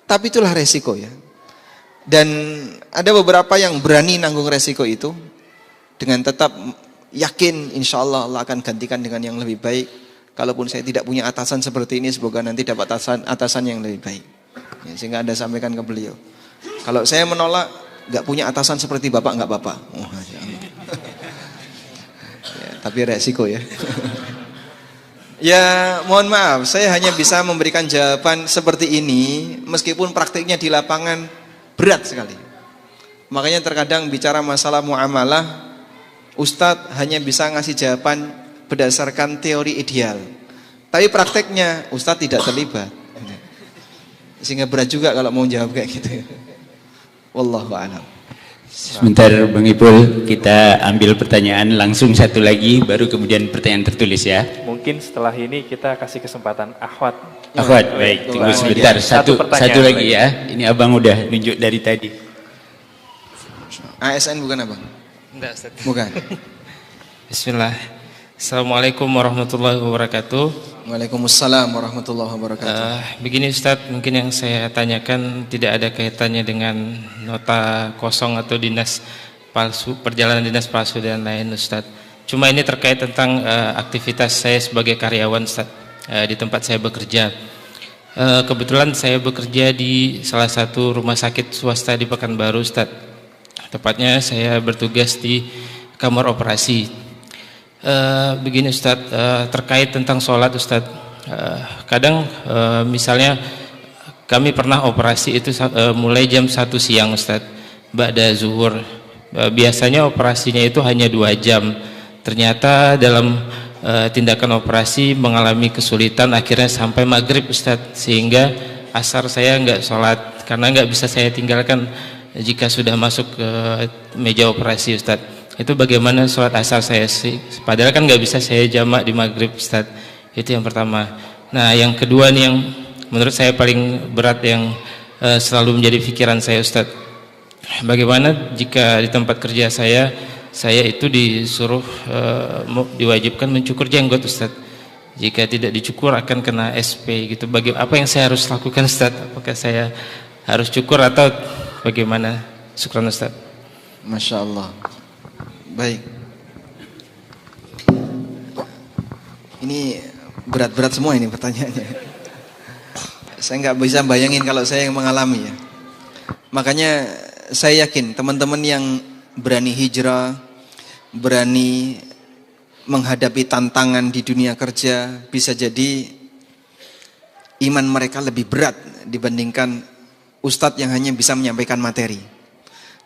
Tapi itulah resiko ya. Dan ada beberapa yang berani nanggung resiko itu dengan tetap yakin insya Allah Allah akan gantikan dengan yang lebih baik. Kalaupun saya tidak punya atasan seperti ini, semoga nanti dapat atasan yang lebih baik. Ya, sehingga Anda sampaikan ke beliau, kalau saya menolak gak punya atasan seperti Bapak, gak apa-apa. Oh, ya, tapi resiko ya. Ya mohon maaf, saya hanya bisa memberikan jawaban seperti ini meskipun praktiknya di lapangan berat sekali. Makanya terkadang bicara masalah muamalah, Ustadz hanya bisa ngasih jawaban berdasarkan teori ideal. Tapi prakteknya Ustadz tidak terlibat. Sehingga berat juga kalau mau jawab kayak gitu. Wallahu a'lam. Sebentar Bang Ipul, kita ambil pertanyaan langsung satu lagi, baru kemudian pertanyaan tertulis ya. Mungkin setelah ini kita kasih kesempatan Ahwat. Ahwat, baik, tunggu sebentar, satu lagi ya. Ini abang udah nunjuk dari tadi. ASN bukan abang? Enggak Ustaz. Bukan. Bismillah. Assalamualaikum warahmatullahi wabarakatuh. Waalaikumsalam warahmatullahi wabarakatuh. Begini Ustadz, mungkin yang saya tanyakan tidak ada kaitannya dengan nota kosong atau dinas palsu, perjalanan dinas palsu dan lain Ustadz. Cuma ini terkait tentang aktivitas saya sebagai karyawan Ustadz, di tempat saya bekerja. Kebetulan saya bekerja di salah satu rumah sakit swasta di Pekanbaru Ustadz. Tepatnya saya bertugas di kamar operasi. Begini Ustadz, terkait tentang sholat Ustadz, kadang misalnya kami pernah operasi itu mulai jam 1 siang Ustadz, ba'da zuhur. Biasanya operasinya itu hanya 2 jam. Ternyata dalam tindakan operasi mengalami kesulitan akhirnya sampai maghrib Ustadz, sehingga asar saya nggak sholat karena nggak bisa saya tinggalkan jika sudah masuk ke meja operasi Ustadz. Itu bagaimana sholat asar saya sih? Padahal kan nggak bisa saya jamak di maghrib Ustadz. Itu yang pertama. Nah yang kedua nih yang menurut saya paling berat yang selalu menjadi pikiran saya Ustadz. Bagaimana jika di tempat kerja saya itu disuruh diwajibkan mencukur jenggot Ustadz. Jika tidak dicukur akan kena SP gitu. Apa yang saya harus lakukan Ustadz? Apakah saya harus cukur atau bagaimana? Syukran Ustadz. Masya Allah. Baik. Ini berat-berat semua ini pertanyaannya. Saya nggak bisa bayangin kalau saya yang mengalami ya. Makanya saya yakin teman-teman yang berani hijrah, berani menghadapi tantangan di dunia kerja, bisa jadi iman mereka lebih berat dibandingkan ustadz yang hanya bisa menyampaikan materi.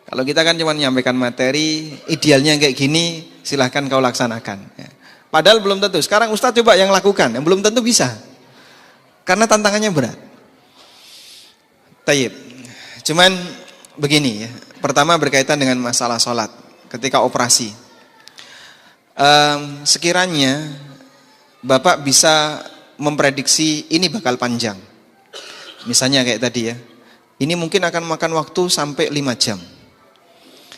Kalau kita kan cuma menyampaikan materi, idealnya kayak gini, silahkan kau laksanakan. Padahal belum tentu. Sekarang ustadz coba yang lakukan, yang belum tentu bisa. Karena tantangannya berat. Tayyib. Cuman begini ya. Pertama berkaitan dengan masalah sholat ketika operasi. Sekiranya Bapak bisa memprediksi ini bakal panjang. Misalnya kayak tadi ya. Ini mungkin akan makan waktu sampai 5 jam.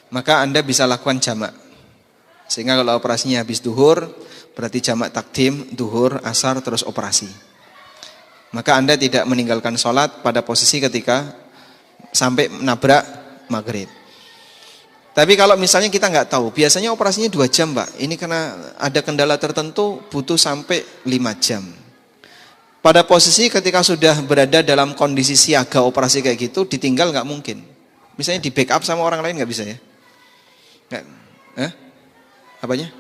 Maka Anda bisa lakukan jamak. Sehingga kalau operasinya habis duhur, berarti jamak takdim, duhur, asar, terus operasi. Maka Anda tidak meninggalkan sholat pada posisi ketika sampai menabrak maghrib. Tapi kalau misalnya kita nggak tahu, biasanya operasinya 2 jam Pak. Ini karena ada kendala tertentu butuh sampai 5 jam. Pada posisi ketika sudah berada dalam kondisi siaga operasi kayak gitu, ditinggal nggak mungkin. Misalnya di backup sama orang lain nggak bisa ya? Nggak, apanya?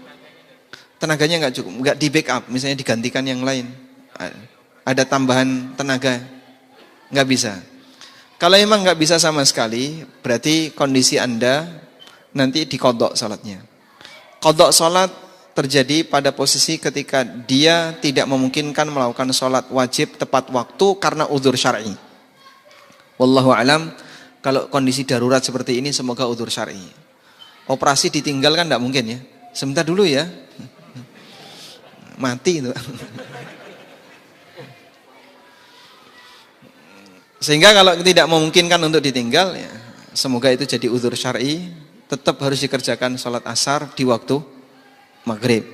Tenaganya nggak cukup, nggak di backup, misalnya digantikan yang lain. Ada tambahan tenaga, nggak bisa. Kalau emang nggak bisa sama sekali, berarti kondisi Anda nanti dikodok salatnya. Kodok salat terjadi pada posisi ketika dia tidak memungkinkan melakukan salat wajib tepat waktu karena udzur syar'i. Wallahu alam, kalau kondisi darurat seperti ini semoga udzur syar'i. Operasi ditinggal kan tidak mungkin ya. Sebentar dulu ya. Mati itu. Sehingga kalau tidak memungkinkan untuk ditinggal ya, semoga itu jadi udzur syar'i. Tetap harus dikerjakan sholat asar di waktu maghrib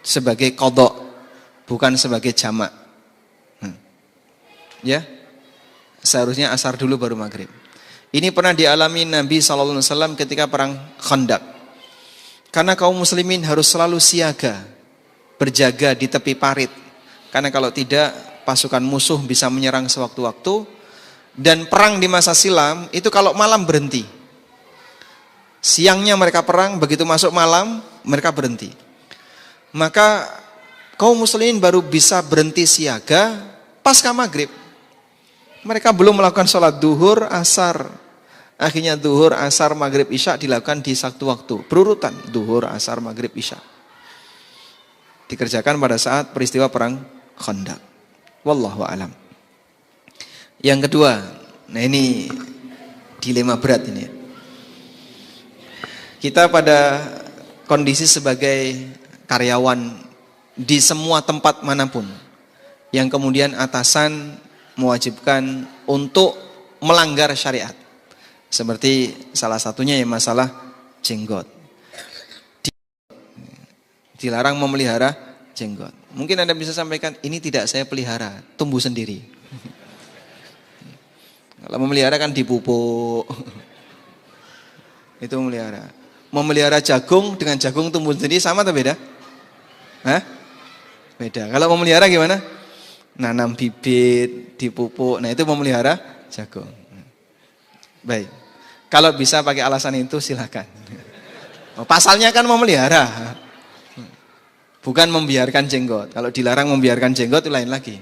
sebagai qadha, bukan sebagai jamak. Ya, seharusnya asar dulu baru maghrib. Ini pernah dialami Nabi SAW ketika perang Khandaq. Karena kaum muslimin harus selalu siaga, berjaga di tepi parit. Karena kalau tidak, pasukan musuh bisa menyerang sewaktu-waktu. Dan perang di masa silam itu kalau malam berhenti. Siangnya mereka perang, begitu masuk malam mereka berhenti. Maka kaum muslimin baru bisa berhenti siaga pasca maghrib. Mereka belum melakukan sholat duhur, asar. Akhirnya duhur, asar, maghrib, isya dilakukan di satu waktu. Berurutan, duhur, asar, maghrib, isya. Dikerjakan pada saat peristiwa perang Khandaq. Wallahu alam. Yang kedua, nah ini dilema berat ini. Kita pada kondisi sebagai karyawan di semua tempat manapun, yang kemudian atasan mewajibkan untuk melanggar syariat. Seperti salah satunya yang masalah jenggot. Dilarang memelihara jenggot. Mungkin Anda bisa sampaikan, ini tidak saya pelihara, tumbuh sendiri. Kalau memelihara kan dipupuk. Itu memelihara. Memelihara jagung dengan jagung tumbuh sendiri sama atau beda? Hah? Beda. Kalau memelihara gimana? Nanam bibit, dipupuk. Nah itu memelihara jagung. Baik. Kalau bisa pakai alasan itu silakan. Pasalnya kan memelihara. Bukan membiarkan jenggot. Kalau dilarang membiarkan jenggot itu lain lagi.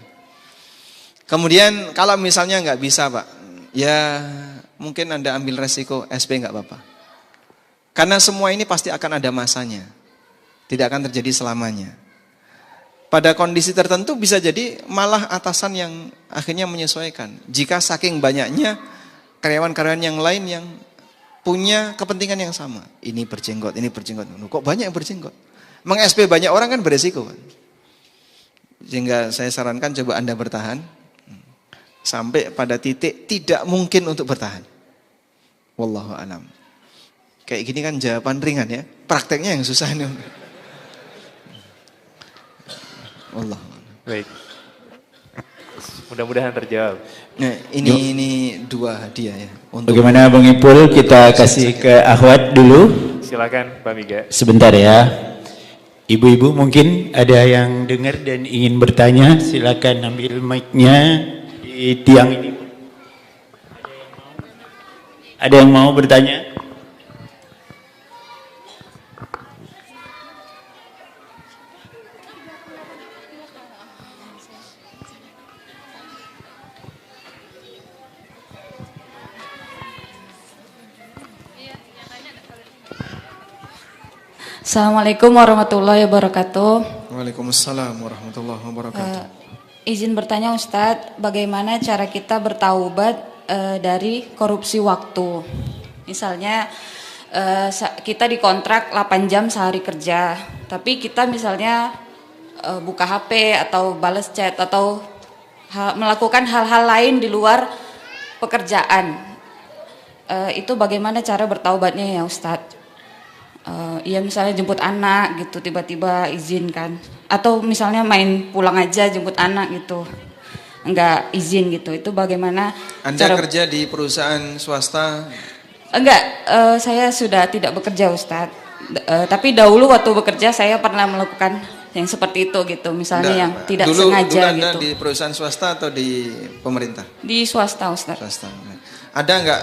Kemudian kalau misalnya nggak bisa Pak, ya mungkin Anda ambil resiko SP nggak apa-apa. Karena semua ini pasti akan ada masanya. Tidak akan terjadi selamanya. Pada kondisi tertentu bisa jadi malah atasan yang akhirnya menyesuaikan. Jika saking banyaknya karyawan-karyawan yang lain yang punya kepentingan yang sama. Ini berjenggot, ini berjenggot. Kok banyak yang berjenggot? Meng-SP banyak orang kan beresiko kan. Sehingga saya sarankan coba Anda bertahan sampai pada titik tidak mungkin untuk bertahan. Wallahu a'lam. Kayak gini kan jawaban ringan ya. Prakteknya yang susah nih. Wallahu a'lam. Baik. Mudah-mudahan terjawab. Nah, ini dua hadiah ya. Bagaimana Bang Ipul, kita kasih ke Ahwat dulu. Silakan Pak Miga. Sebentar ya. Ibu-ibu mungkin ada yang dengar dan ingin bertanya, silakan ambil mic-nya di tiang ini. Ada yang mau bertanya? Assalamualaikum warahmatullahi wabarakatuh. Waalaikumsalam warahmatullahi wabarakatuh. Izin bertanya Ustadz, bagaimana cara kita bertaubat dari korupsi waktu? Misalnya kita dikontrak 8 jam sehari kerja, tapi kita misalnya buka HP atau balas chat atau melakukan hal-hal lain di luar pekerjaan. Itu bagaimana cara bertaubatnya ya Ustadz? Ya misalnya jemput anak gitu tiba-tiba izinkan, atau misalnya main pulang aja jemput anak gitu enggak izin gitu, itu bagaimana? Anda kerja di perusahaan swasta? Enggak, saya sudah tidak bekerja Ustadz, tapi dahulu waktu bekerja saya pernah melakukan yang seperti itu gitu, misalnya yang tidak sengaja dulu Anda gitu. di perusahaan swasta atau di pemerintah? Di swasta Ustadz. Swasta. Ada enggak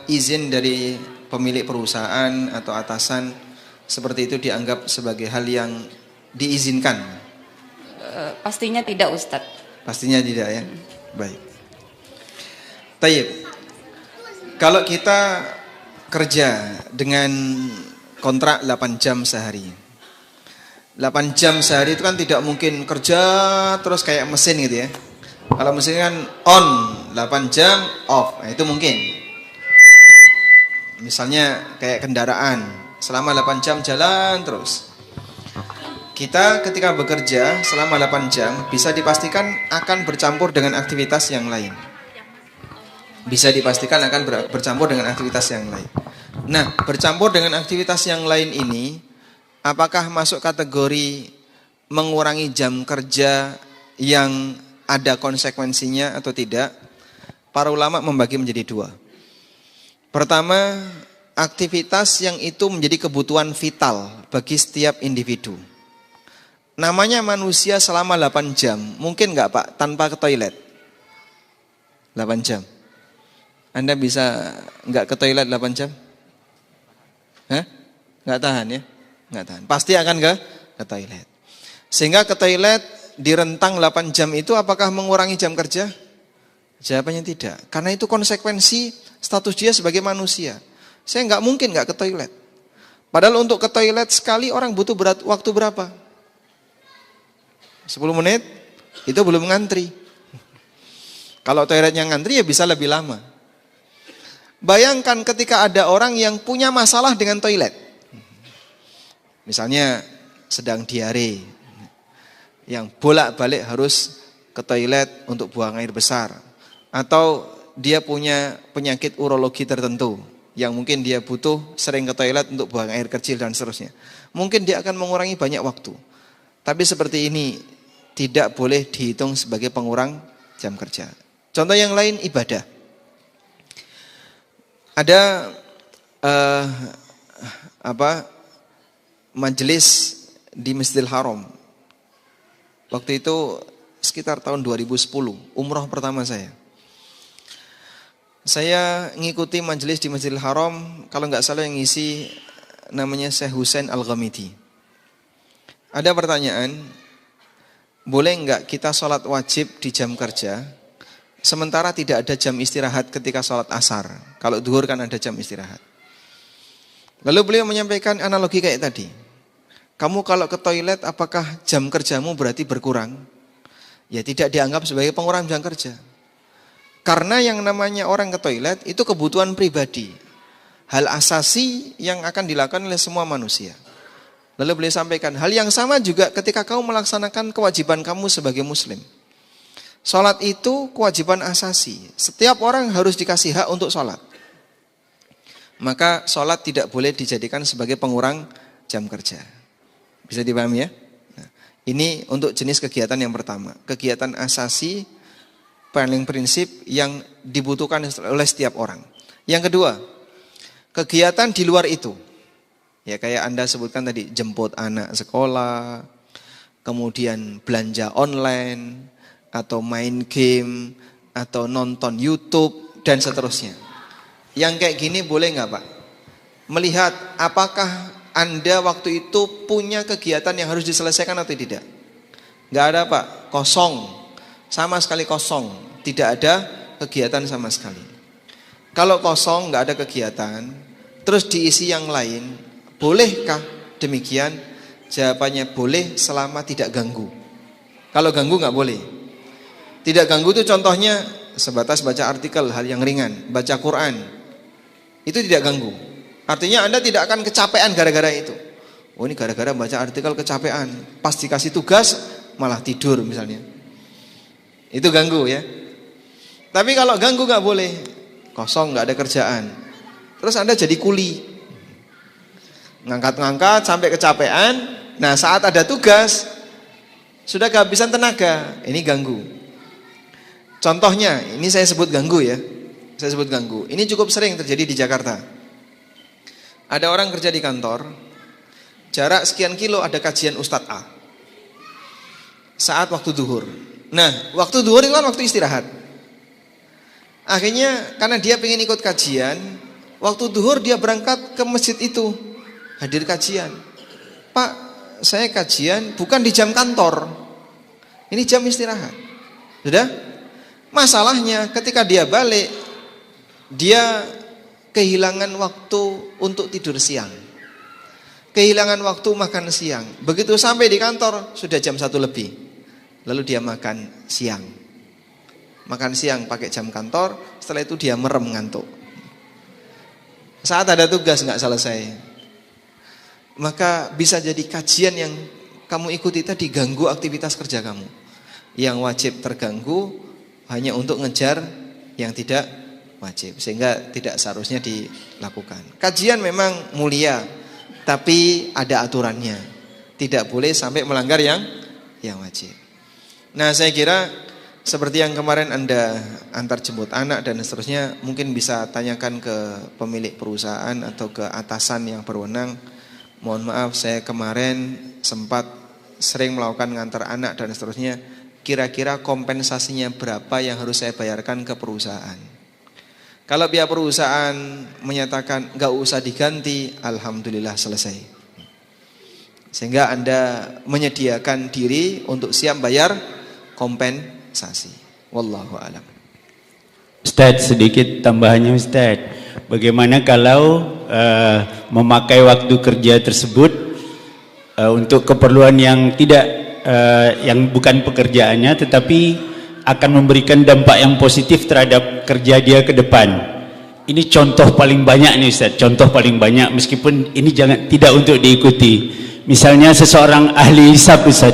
izin dari pemilik perusahaan atau atasan seperti itu dianggap sebagai hal yang diizinkan? Pastinya tidak Ustadz. Pastinya tidak ya. Baik. Tayyib. Kalau kita kerja dengan kontrak 8 jam sehari. 8 jam sehari itu kan tidak mungkin kerja terus kayak mesin gitu ya. Kalau mesin kan on 8 jam off. Nah, itu mungkin. Misalnya kayak kendaraan, selama 8 jam jalan terus. Kita ketika bekerja selama 8 jam bisa dipastikan akan bercampur dengan aktivitas yang lain. Bisa dipastikan akan bercampur dengan aktivitas yang lain. Nah, bercampur dengan aktivitas yang lain ini, apakah masuk kategori mengurangi jam kerja yang ada konsekuensinya atau tidak? Para ulama membagi menjadi dua. Pertama, aktivitas yang itu menjadi kebutuhan vital bagi setiap individu. Namanya manusia selama 8 jam. Mungkin nggak Pak tanpa ke toilet? 8 jam. Anda bisa nggak ke toilet 8 jam? Hah? Nggak tahan ya? Nggak tahan. Pasti akan ke toilet. Sehingga ke toilet di rentang 8 jam itu apakah mengurangi jam kerja? Jawabannya tidak. Karena itu konsekuensi status dia sebagai manusia. Saya nggak mungkin nggak ke toilet. Padahal untuk ke toilet sekali orang butuh waktu berapa? 10 menit? Itu belum ngantri. Kalau toiletnya ngantri ya bisa lebih lama. Bayangkan ketika ada orang yang punya masalah dengan toilet. Misalnya sedang diare. Yang bolak-balik harus ke toilet untuk buang air besar. Atau dia punya penyakit urologi tertentu yang mungkin dia butuh sering ke toilet untuk buang air kecil dan seterusnya. Mungkin dia akan mengurangi banyak waktu. Tapi seperti ini tidak boleh dihitung sebagai pengurang jam kerja. Contoh yang lain ibadah. Ada majelis di Masjidil Haram. Waktu itu sekitar tahun 2010, umroh pertama saya. Saya ngikuti majelis di Masjidil Haram, kalau nggak salah yang ngisi namanya Syekh Husain Al-Ghamidi. Ada pertanyaan, boleh enggak kita sholat wajib di jam kerja, sementara tidak ada jam istirahat ketika sholat asar? Kalau duhur kan ada jam istirahat. Lalu beliau menyampaikan analogi kayak tadi. Kamu kalau ke toilet, apakah jam kerjamu berarti berkurang? Ya tidak dianggap sebagai pengurang jam kerja. Karena yang namanya orang ke toilet itu kebutuhan pribadi. Hal asasi yang akan dilakukan oleh semua manusia. Lalu beliau sampaikan, hal yang sama juga ketika kamu melaksanakan kewajiban kamu sebagai muslim. Sholat itu kewajiban asasi. Setiap orang harus dikasih hak untuk sholat. Maka sholat tidak boleh dijadikan sebagai pengurang jam kerja. Bisa dipahami ya? Nah, ini untuk jenis kegiatan yang pertama. Kegiatan asasi paling prinsip yang dibutuhkan oleh setiap orang. Yang kedua, kegiatan di luar itu. Ya kayak Anda sebutkan tadi, jemput anak sekolah, kemudian belanja online, atau main game, atau nonton YouTube, dan seterusnya. Yang kayak gini boleh nggak Pak? Melihat apakah Anda waktu itu punya kegiatan yang harus diselesaikan atau tidak? Nggak ada Pak, kosong, sama sekali kosong, tidak ada kegiatan sama sekali. Kalau kosong, nggak ada kegiatan, terus diisi yang lain, bolehkah demikian? Jawabannya boleh selama tidak ganggu. Kalau ganggu nggak boleh. Tidak ganggu itu contohnya sebatas baca artikel, hal yang ringan, baca Quran. Itu tidak ganggu. Artinya Anda tidak akan kecapean gara-gara itu. Oh ini gara-gara baca artikel kecapean, pas dikasih tugas malah tidur misalnya. Itu ganggu ya. Tapi kalau ganggu nggak boleh, kosong nggak ada kerjaan. Terus Anda jadi kuli. Ngangkat-ngangkat sampai kecapean. Nah saat ada tugas sudah kehabisan tenaga, ini ganggu. Contohnya, ini saya sebut ganggu ya. Saya sebut ganggu. Ini cukup sering terjadi di Jakarta. Ada orang kerja di kantor, jarak sekian kilo ada kajian Ustadz A. Saat waktu duhur. Nah, waktu duhur itu kan waktu istirahat. Akhirnya karena dia pengen ikut kajian, waktu duhur dia berangkat ke masjid itu, hadir kajian. Pak, saya kajian bukan di jam kantor, ini jam istirahat. Sudah? Masalahnya ketika dia balik, dia kehilangan waktu untuk tidur siang, kehilangan waktu makan siang. Begitu sampai di kantor sudah jam 1 lebih, lalu dia makan siang. Makan siang pakai jam kantor, setelah itu dia merem ngantuk. Saat ada tugas nggak selesai, maka bisa jadi kajian yang kamu ikuti tadi ganggu aktivitas kerja kamu. Yang wajib terganggu hanya untuk ngejar yang tidak wajib, sehingga tidak seharusnya dilakukan. Kajian memang mulia, tapi ada aturannya. Tidak boleh sampai melanggar yang wajib. Nah, saya kira seperti yang kemarin Anda antar jemput anak dan seterusnya, mungkin bisa tanyakan ke pemilik perusahaan atau ke atasan yang berwenang. Mohon maaf, saya kemarin sempat sering melakukan ngantar anak dan seterusnya. Kira-kira kompensasinya berapa yang harus saya bayarkan ke perusahaan? Kalau pihak perusahaan menyatakan nggak usah diganti, alhamdulillah selesai. Sehingga Anda menyediakan diri untuk siap bayar kompensasi. Wallahu a'lam. Ustadz, sedikit tambahannya Ustadz. Bagaimana kalau memakai waktu kerja tersebut untuk keperluan yang tidak yang bukan pekerjaannya, tetapi akan memberikan dampak yang positif terhadap kerja dia ke depan. Ini contoh paling banyak nih Ustaz, contoh paling banyak, meskipun ini tidak untuk diikuti. Misalnya seseorang ahli hisab Ustaz,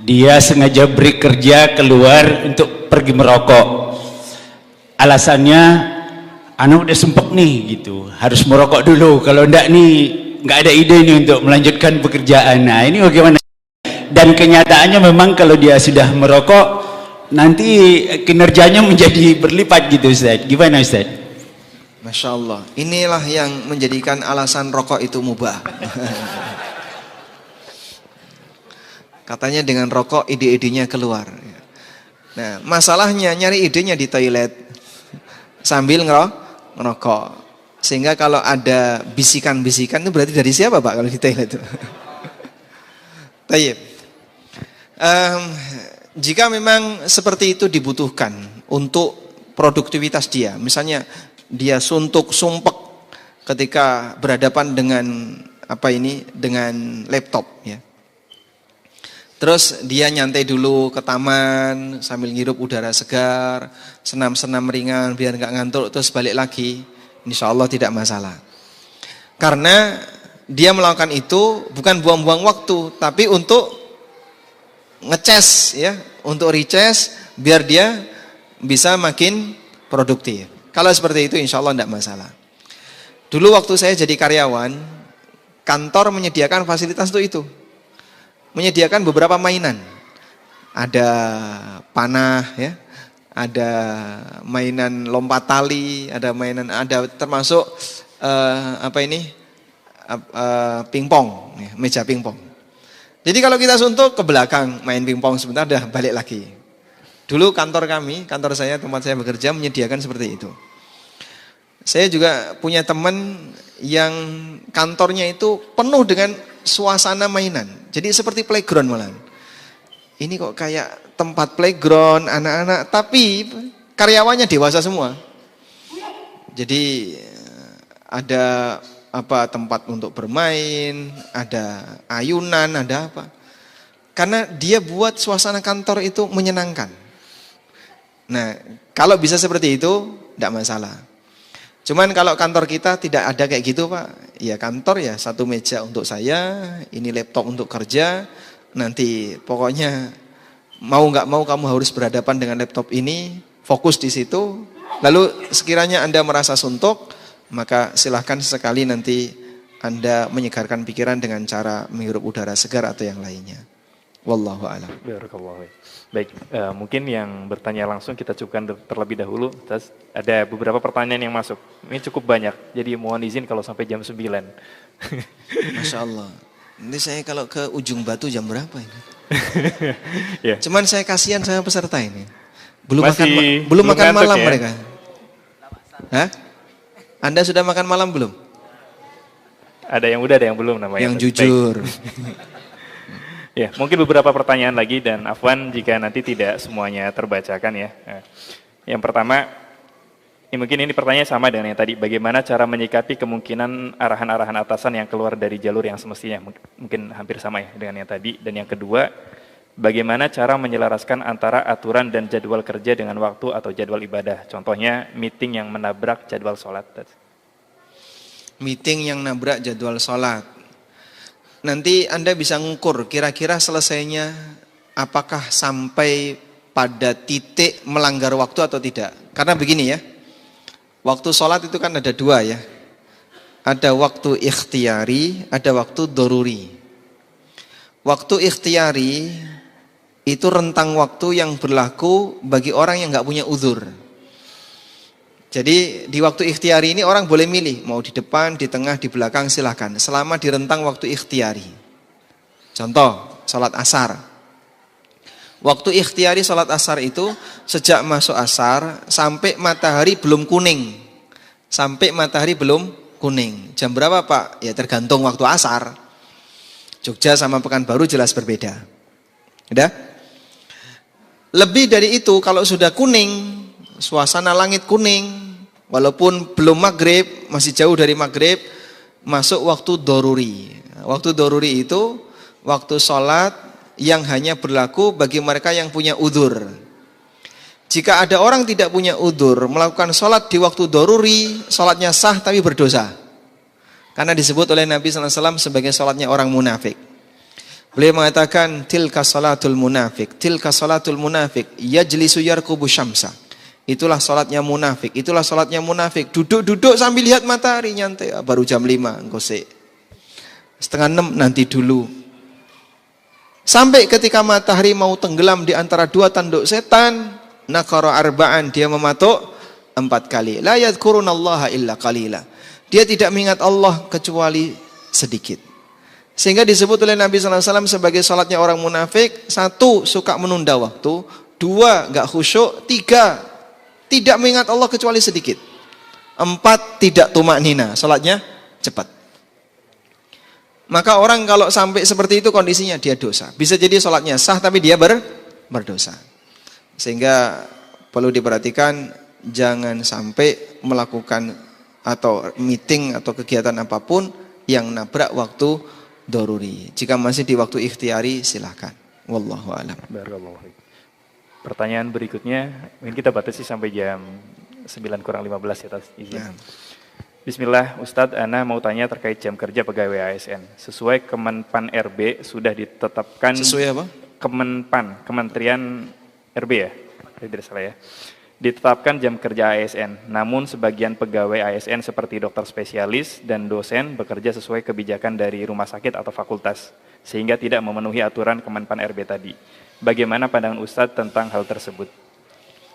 dia sengaja break kerja keluar untuk pergi merokok. Alasannya, anak udah sempet nih gitu, harus merokok dulu, kalau enggak nih nggak ada ide nih untuk melanjutkan pekerjaan. Nah ini bagaimana? Dan kenyataannya memang kalau dia sudah merokok, nanti kinerjanya menjadi berlipat gitu Ustaz. Gimana Ustaz? Masya Allah, inilah yang menjadikan alasan rokok itu mubah. Katanya dengan rokok ide-idenya keluar. Nah masalahnya nyari idenya di toilet sambil ngerokok. Sehingga kalau ada bisikan-bisikan itu berarti dari siapa Pak kalau kita itu? Tayyib. Jika memang seperti itu dibutuhkan untuk produktivitas dia, misalnya dia suntuk, sumpek ketika berhadapan dengan dengan laptop ya. Terus dia nyantai dulu ke taman sambil ngirup udara segar, senam-senam ringan biar nggak ngantuk, terus balik lagi, insya Allah tidak masalah. Karena dia melakukan itu bukan buang-buang waktu, tapi untuk ngecas ya, untuk recharge biar dia bisa makin produktif. Kalau seperti itu insya Allah tidak masalah. Dulu waktu saya jadi karyawan, kantor menyediakan fasilitas untuk itu. Menyediakan beberapa mainan. Ada panah ya, ada mainan lompat tali, ada termasuk pingpong, ya, meja pingpong. Jadi kalau kita suntuk ke belakang main pingpong sebentar dah balik lagi. Dulu kantor saya, tempat saya bekerja menyediakan seperti itu. Saya juga punya teman yang kantornya itu penuh dengan suasana mainan. Jadi seperti playground malah. Ini kok kayak tempat playground anak-anak, tapi karyawannya dewasa semua. Jadi ada tempat untuk bermain, ada ayunan, ada apa. Karena dia buat suasana kantor itu menyenangkan. Nah, kalau bisa seperti itu tidak masalah. Cuman kalau kantor kita tidak ada kayak gitu Pak, ya kantor ya satu meja untuk saya, ini laptop untuk kerja, nanti pokoknya mau nggak mau kamu harus berhadapan dengan laptop ini, fokus di situ. Lalu sekiranya Anda merasa suntuk, maka silahkan sesekali nanti Anda menyegarkan pikiran dengan cara menghirup udara segar atau yang lainnya. Wallahu a'lam. Baik, mungkin yang bertanya langsung kita cukupkan terlebih dahulu. Terus ada beberapa pertanyaan yang masuk. Ini cukup banyak, jadi mohon izin kalau sampai jam 9. Masya Allah. Nanti saya kalau ke ujung batu jam berapa ini? Ya. Cuman saya kasihan sama peserta ini. Belum belum makan malam ya? mereka. Hah? Anda sudah makan malam belum? Ada yang udah, ada yang belum namanya. Yang jujur. Ya, mungkin beberapa pertanyaan lagi dan afwan jika nanti tidak semuanya terbacakan ya. Yang pertama, mungkin ini pertanyaan sama dengan yang tadi. Bagaimana cara menyikapi kemungkinan arahan-arahan atasan yang keluar dari jalur yang semestinya? Mungkin hampir sama ya dengan yang tadi. Dan yang kedua, bagaimana cara menyelaraskan antara aturan dan jadwal kerja dengan waktu atau jadwal ibadah? Contohnya, meeting yang menabrak jadwal sholat. Meeting yang nabrak jadwal sholat. Nanti Anda bisa ngukur kira-kira selesainya apakah sampai pada titik melanggar waktu atau tidak. Karena begini ya, waktu sholat itu kan ada dua ya. Ada waktu ikhtiyari, ada waktu doruri. Waktu ikhtiyari itu rentang waktu yang berlaku bagi orang yang nggak punya uzur. Jadi di waktu ikhtiari ini orang boleh milih, mau di depan, di tengah, di belakang silahkan. Selama di rentang waktu ikhtiari. Contoh, sholat asar. Waktu ikhtiari sholat asar itu sejak masuk asar sampai matahari belum kuning. Sampai matahari belum kuning. Jam berapa Pak? Ya tergantung waktu asar. Jogja sama Pekanbaru jelas berbeda. Udah? Lebih dari itu kalau sudah kuning, suasana langit kuning, walaupun belum maghrib, masih jauh dari maghrib, masuk waktu doruri. Waktu doruri itu waktu sholat yang hanya berlaku bagi mereka yang punya udzur. Jika ada orang tidak punya udzur melakukan sholat di waktu doruri, sholatnya sah tapi berdosa. Karena disebut oleh Nabi SAW sebagai sholatnya orang munafik. Beliau mengatakan tilka salatul munafik, tilka salatul munafik, yajlisu yarkubu syamsa. Itulah salatnya munafik, itulah salatnya munafik. Duduk-duduk sambil lihat matahari nyantai. Baru jam 5, engkau setengah 6 nanti dulu. Sampai ketika matahari mau tenggelam di antara dua tanduk setan, nakara arba'an, dia mematuk 4 kali. La yadhkurunallaha illa qalila. Dia tidak mengingat Allah kecuali sedikit. Sehingga disebut oleh Nabi SAW sebagai salatnya orang munafik. 1, suka menunda waktu. 2, gak khusyuk. 3, tidak mengingat Allah kecuali sedikit. 4 tidak tumak nina, sholatnya cepat. Maka orang kalau sampai seperti itu kondisinya dia dosa. Bisa jadi sholatnya sah tapi dia berdosa. Sehingga perlu diperhatikan jangan sampai melakukan atau meeting atau kegiatan apapun yang nabrak waktu doruri. Jika masih di waktu ikhtiari silahkan. Wallahu a'lam. Barakallahu fiik. Pertanyaan berikutnya, mungkin kita batasi sampai jam 9:15 ya, atas izin. Ya. Bismillah, Ustadz, Ana mau tanya terkait jam kerja pegawai ASN. Sesuai Kemenpan RB sudah ditetapkan. Sesuai apa? Kemenpan, Kementerian RB ya, tidak salah ya. Ditetapkan jam kerja ASN. Namun sebagian pegawai ASN seperti dokter spesialis dan dosen bekerja sesuai kebijakan dari rumah sakit atau fakultas, sehingga tidak memenuhi aturan Kemenpan RB tadi. Bagaimana pandangan Ustadz tentang hal tersebut?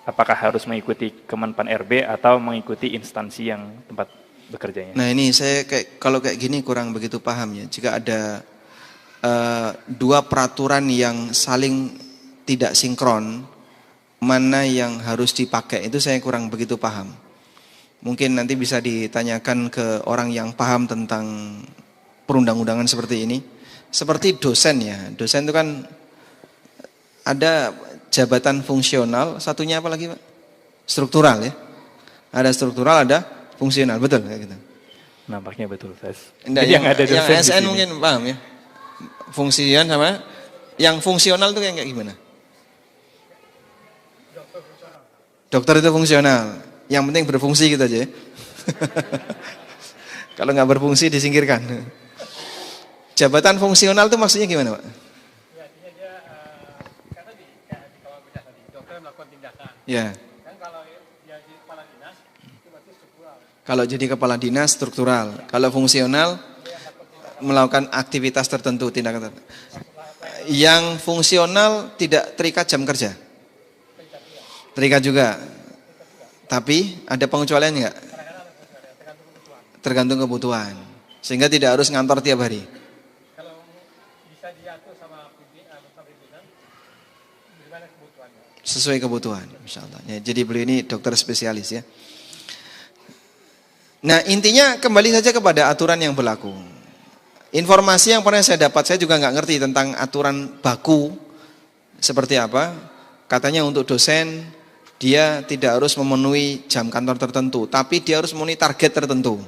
Apakah harus mengikuti Kemenpan RB atau mengikuti instansi yang tempat bekerjanya? Nah ini saya kalau kayak gini kurang begitu paham ya. Jika ada dua peraturan yang saling tidak sinkron, mana yang harus dipakai, itu saya kurang begitu paham. Mungkin nanti bisa ditanyakan ke orang yang paham tentang perundang-undangan seperti ini. Seperti dosen ya, dosen itu kan ada jabatan fungsional, satunya apa lagi Pak? Struktural ya. Ada struktural, ada fungsional, betul kayak gitu. Nampaknya betul, Ustaz. Enggak, Jadi yang ada dosen yang ASN di sini. mungkin paham ya. Fungsian sama yang fungsional itu kayak gimana? Dokter itu fungsional. Yang penting berfungsi gitu aja ya. Kalau nggak berfungsi disingkirkan. Jabatan fungsional itu maksudnya gimana Pak? Ya. Kalau jadi kepala dinas struktural, kalau fungsional melakukan aktivitas tertentu, tindakan tertentu. Yang fungsional tidak terikat jam kerja. Terikat juga. Tapi ada pengecualian enggak? Tergantung kebutuhan. Sehingga tidak harus ngantor tiap hari. Sesuai kebutuhan, insyaallah. Ya, jadi beliau ini dokter spesialis ya. Nah intinya kembali saja kepada aturan yang berlaku. Informasi yang pernah saya dapat, saya juga nggak ngerti tentang aturan baku seperti apa. Katanya untuk dosen dia tidak harus memenuhi jam kantor tertentu, tapi dia harus memenuhi target tertentu.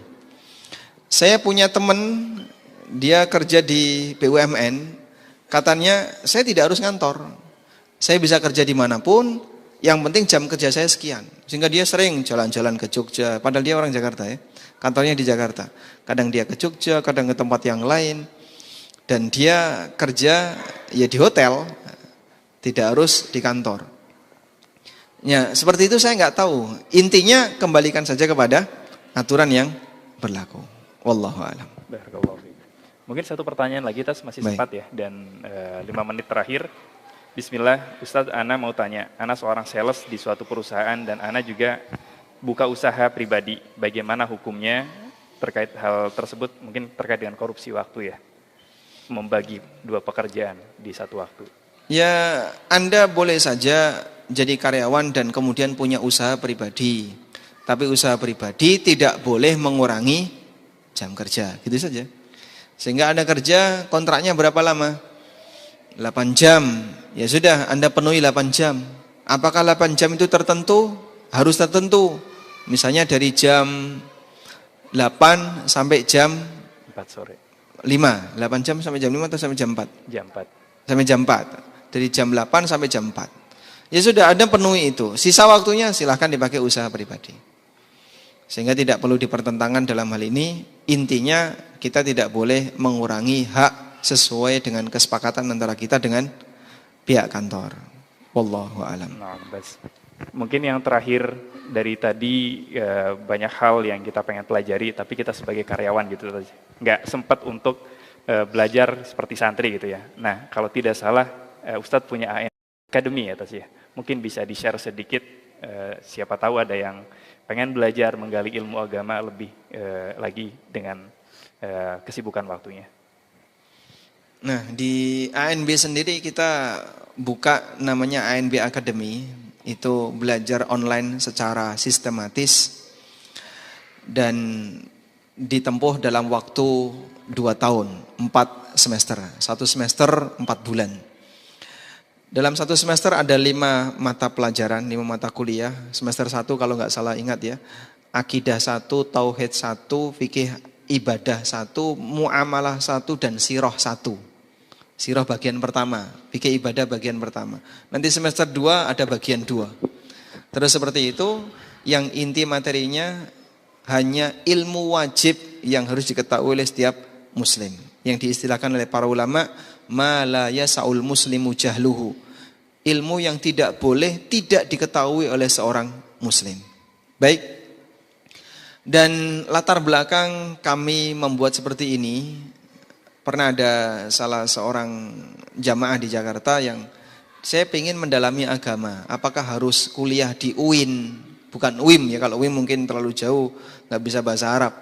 Saya punya teman, dia kerja di BUMN, katanya saya tidak harus ngantor. Saya bisa kerja dimanapun, yang penting jam kerja saya sekian. Sehingga dia sering jalan-jalan ke Jogja, padahal dia orang Jakarta ya. Kantornya di Jakarta. Kadang dia ke Jogja, kadang ke tempat yang lain. Dan dia kerja ya di hotel, tidak harus di kantor. Ya, seperti itu saya nggak tahu. Intinya kembalikan saja kepada aturan yang berlaku. Wallahu a'lam. Mungkin satu pertanyaan lagi, Tas, masih Baik. sempat ya. Dan 5 menit terakhir. Bismillah, Ustadz, Ana mau tanya. Ana seorang sales di suatu perusahaan dan Ana juga buka usaha pribadi. Bagaimana hukumnya terkait hal tersebut? Mungkin terkait dengan korupsi waktu ya. Membagi dua pekerjaan di satu waktu. Ya, Anda boleh saja jadi karyawan dan kemudian punya usaha pribadi. Tapi usaha pribadi tidak boleh mengurangi jam kerja, gitu saja. Sehingga Anda kerja kontraknya berapa lama? 8 jam. Ya sudah, Anda penuhi 8 jam. Apakah 8 jam itu tertentu? Harus tertentu. Misalnya dari jam 8 sampai jam 4 sore. 5. 8 jam sampai jam 5 atau sampai jam 4? Jam 4. Sampai jam 4. Dari jam 8 sampai jam 4. Ya sudah, Anda penuhi itu. Sisa waktunya silahkan dipakai usaha pribadi. Sehingga tidak perlu dipertentangkan dalam hal ini. Intinya kita tidak boleh mengurangi hak sesuai dengan kesepakatan antara kita dengan pihak kantor. Wallahu a'lam. Nah, mungkin yang terakhir dari tadi banyak hal yang kita pengen pelajari, tapi kita sebagai karyawan gitu nggak sempat untuk belajar seperti santri gitu ya. Nah, kalau tidak salah Ustadz punya AN Academy ya, Tas ya. Mungkin bisa di-share sedikit, siapa tahu ada yang pengen belajar menggali ilmu agama lebih lagi dengan kesibukan waktunya. Nah, di ANB sendiri kita buka namanya ANB Academy. Itu belajar online secara sistematis. dan ditempuh dalam waktu 2 tahun, 4 semester. 1 semester 4 bulan. Dalam 1 semester ada 5 mata pelajaran, 5 mata kuliah. Semester 1 kalau nggak salah ingat ya, akidah 1, tauhid 1, fikih ibadah 1, muamalah 1, dan sirah 1. Sirah bagian pertama, fikih ibadah bagian pertama. Nanti semester 2 ada bagian 2. Terus seperti itu, yang inti materinya hanya ilmu wajib yang harus diketahui oleh setiap muslim. Yang diistilahkan oleh para ulama, ma la yasa'ul muslimu jahluhu. Ilmu yang tidak boleh tidak diketahui oleh seorang muslim. Baik. Dan latar belakang kami membuat seperti ini, pernah ada salah seorang jamaah di Jakarta yang saya ingin mendalami agama. Apakah harus kuliah di UIN? Bukan UIM ya, kalau UIM mungkin terlalu jauh, nggak bisa bahasa Arab.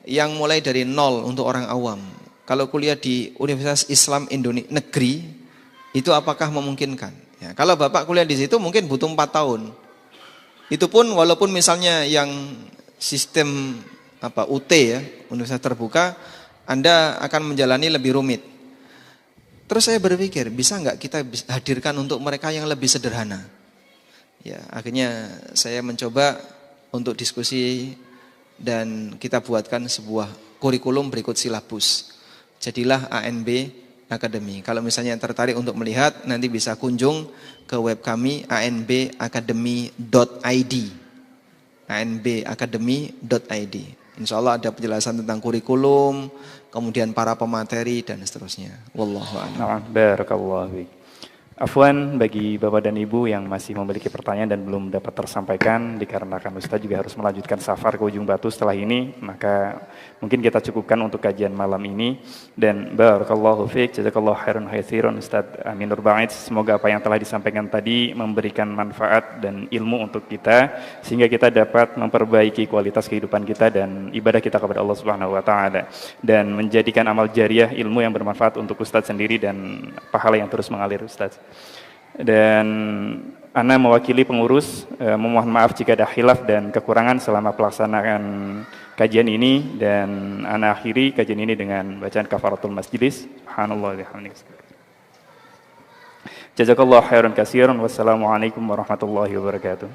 Yang mulai dari nol untuk orang awam. Kalau kuliah di Universitas Islam Indonesia Negeri, itu apakah memungkinkan? Ya, kalau Bapak kuliah di situ mungkin butuh 4 tahun. Itu pun walaupun misalnya yang sistem UT ya, Universitas Terbuka, Anda akan menjalani lebih rumit. Terus saya berpikir, bisa nggak kita hadirkan untuk mereka yang lebih sederhana? Ya, akhirnya saya mencoba untuk diskusi dan kita buatkan sebuah kurikulum berikut silabus. Jadilah ANB Academy. Kalau misalnya tertarik untuk melihat, nanti bisa kunjung ke web kami anbacademy.id. anbacademy.id. Insya Allah ada penjelasan tentang kurikulum, kemudian para pemateri dan seterusnya. Wallahu a'lam. Barakallahu fiik. Afwan bagi Bapak dan Ibu yang masih memiliki pertanyaan dan belum dapat tersampaikan, dikarenakan Ustadz juga harus melanjutkan safar ke Ujung Batu setelah ini, maka mungkin kita cukupkan untuk kajian malam ini. Dan barakallahu fiik, jazakallahu khairan hatsiran Ustadz Aminur Ba'id. Semoga apa yang telah disampaikan tadi memberikan manfaat dan ilmu untuk kita, sehingga kita dapat memperbaiki kualitas kehidupan kita dan ibadah kita kepada Allah Subhanahu wa taala, dan menjadikan amal jariah ilmu yang bermanfaat untuk Ustadz sendiri dan pahala yang terus mengalir Ustadz. Dan Ana mewakili pengurus memohon maaf jika ada khilaf dan kekurangan selama pelaksanaan kajian ini, dan Ana akhiri kajian ini dengan bacaan kafaratul majlis. Subhanallah wa bihamdihi. Jazakallahu khairan katsiran. Wassalamualaikum warahmatullahi wabarakatuh.